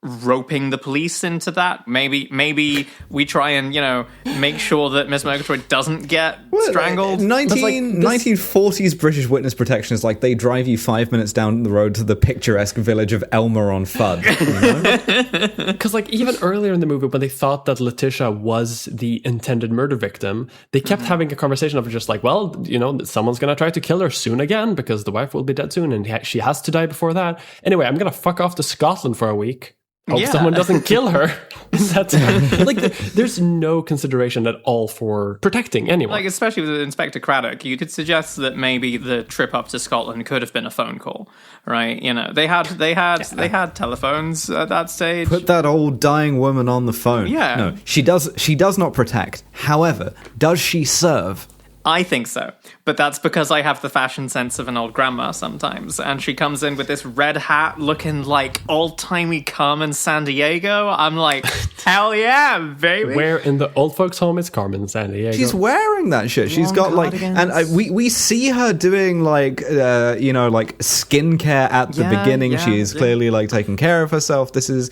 Speaker 2: roping the police into that. Maybe we try and, make sure that Miss Murgatroyd doesn't get strangled.
Speaker 1: 1940s British witness protection is they drive you 5 minutes down the road to the picturesque village of Elmer on Fudd.
Speaker 3: Because even earlier in the movie, when they thought that Letitia was the intended murder victim, they kept having a conversation of just someone's going to try to kill her soon again because the wife will be dead soon and she has to die before that. Anyway, I'm going to fuck off to Scotland for a week. Hope someone doesn't kill her. There's no consideration at all for protecting anyone.
Speaker 2: Especially with Inspector Craddock, you could suggest that maybe the trip up to Scotland could have been a phone call, right? They had telephones at that stage.
Speaker 1: Put that old dying woman on the phone.
Speaker 2: Yeah.
Speaker 1: No, she does not protect. However, does she serve?
Speaker 2: I think so. But that's because I have the fashion sense of an old grandma sometimes. And she comes in with this red hat looking like old-timey Carmen Sandiego. I'm like, hell yeah, baby.
Speaker 3: Where in the old folks' home is Carmen Sandiego?
Speaker 1: She's wearing that shit. She's got we see her doing skincare at the beginning. She's clearly taking care of herself. This is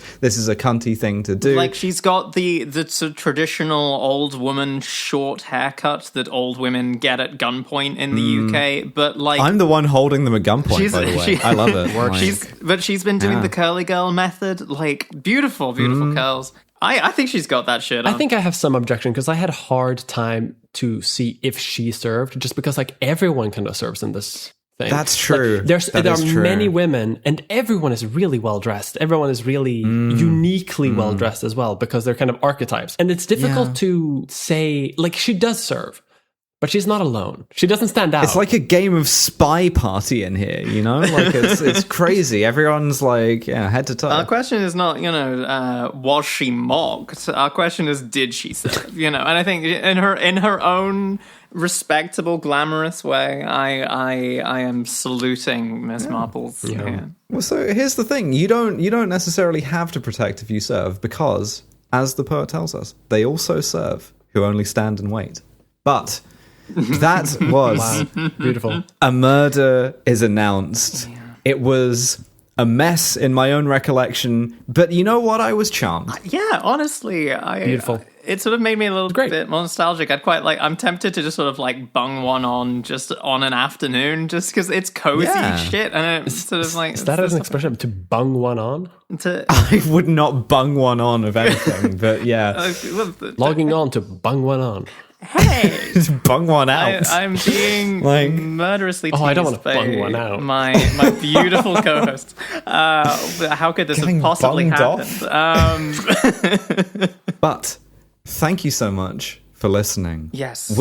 Speaker 1: a cunty thing to do.
Speaker 2: She's got the sort of traditional old woman short haircut that old women get at gunpoint in the UK, but I'm
Speaker 1: the one holding them at gunpoint, by the way. I love it.
Speaker 2: She's been doing the curly girl method, beautiful curls. I think she's got that shit on.
Speaker 3: I think I have some objection because I had a hard time to see if she served, just because everyone kind of serves in this thing.
Speaker 1: That's true.
Speaker 3: There are many women, and everyone is really well dressed. Everyone is really uniquely well dressed as well, because they're kind of archetypes. And it's difficult to say, she does serve, but she's not alone. She doesn't stand out.
Speaker 1: It's like a game of Spy Party in here, it's crazy. Everyone's head to toe.
Speaker 2: Our question is not, was she mocked? Our question is, did she serve? And I think in her own respectable, glamorous way, I am saluting Miss Marple's. Yeah.
Speaker 1: Well, so here's the thing: you don't necessarily have to protect if you serve, because, as the poet tells us, they also serve who only stand and wait. But that was
Speaker 3: beautiful.
Speaker 1: A murder is announced. Yeah. It was a mess in my own recollection, but you know what? I was charmed.
Speaker 2: Yeah, honestly,
Speaker 3: beautiful.
Speaker 2: It sort of made me a little bit more nostalgic. I'm tempted to just sort of bung one on just on an afternoon, just because it's cozy shit, and it's sort of
Speaker 3: is that an expression, to bung one on?
Speaker 1: I would not bung one on of anything, but yeah,
Speaker 3: logging on to bung one on.
Speaker 2: Hey,
Speaker 1: just bung one out.
Speaker 2: I'm being murderously teased
Speaker 3: I don't want to bung one out.
Speaker 2: My beautiful co-host. How could this have possibly happened?
Speaker 1: But thank you so much for listening.
Speaker 2: Yes.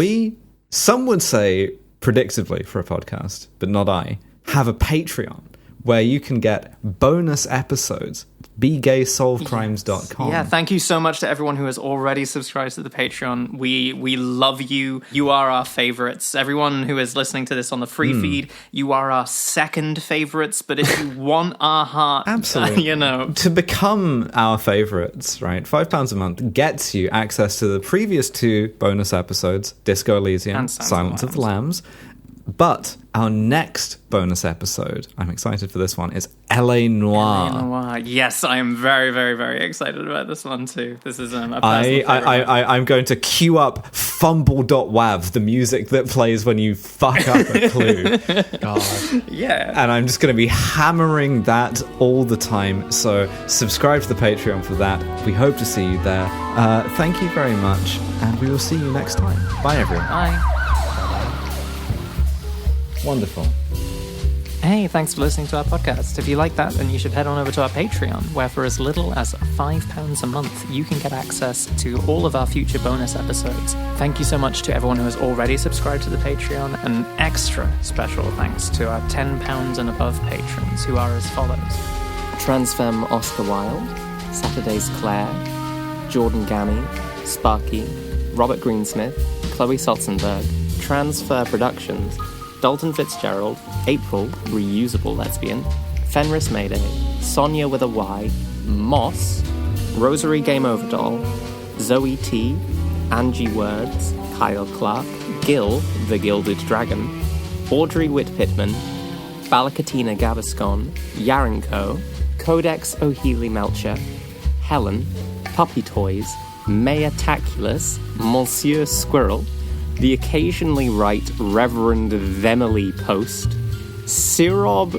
Speaker 1: Some would say predictably for a podcast, but not I, have a Patreon where you can get bonus episodes. BeGaySolveCrimes.com.
Speaker 2: Yeah, thank you so much to everyone who has already subscribed to the Patreon. We love you. You are our favorites. Everyone who is listening to this on the free feed, you are our second favorites. But if you want our heart,
Speaker 1: absolutely, to become our favorites, right? £5 a month gets you access to the previous 2 bonus episodes, Disco Elysium and Silence of the Lambs. But our next bonus episode, I'm excited for this one, is L.A. Noire.
Speaker 2: L.A. Noire. Yes, I am very, very, very excited about this one too. This is a personal favorite.
Speaker 1: I'm going to queue up fumble.wav, the music that plays when you fuck up a clue.
Speaker 3: God.
Speaker 2: Yeah.
Speaker 1: And I'm just going to be hammering that all the time. So subscribe to the Patreon for that. We hope to see you there. Thank you very much, and we will see you next time. Bye, everyone.
Speaker 2: Bye.
Speaker 1: Wonderful.
Speaker 2: Hey, thanks for listening to our podcast. If you like that, then you should head on over to our Patreon, where for as little as £5 a month, you can get access to all of our future bonus episodes. Thank you so much to everyone who has already subscribed to the Patreon, and extra special thanks to our £10 and above patrons, who are as follows.
Speaker 9: Transfem Oscar Wilde, Saturday's Claire, Jordan Gammy, Sparky, Robert Greensmith, Chloe Sotzenberg, Transfer Productions, Dalton Fitzgerald, April, reusable lesbian, Fenris Mayday, Sonia with a Y, Moss, Rosary Game Over Doll, Zoe T, Angie Words, Kyle Clark, Gil, the Gilded Dragon, Audrey Whit-Pittman, Balakatina Gaviscon, Yarenko, Codex O'Healy Melcher, Helen, Puppy Toys, Maya Taculus, Monsieur Squirrel, the occasionally right Reverend Themily Post, Sirob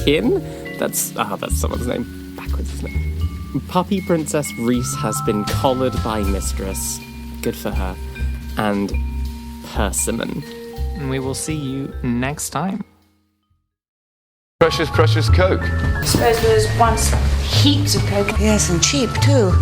Speaker 9: Kin? That's someone's name. Backwards, isn't it? Puppy Princess Reese has been collared by Mistress. Good for her. And Persimmon.
Speaker 2: And we will see you next time.
Speaker 10: Precious Coke.
Speaker 11: I suppose there was once heaps of Coke.
Speaker 7: Yes, and cheap too.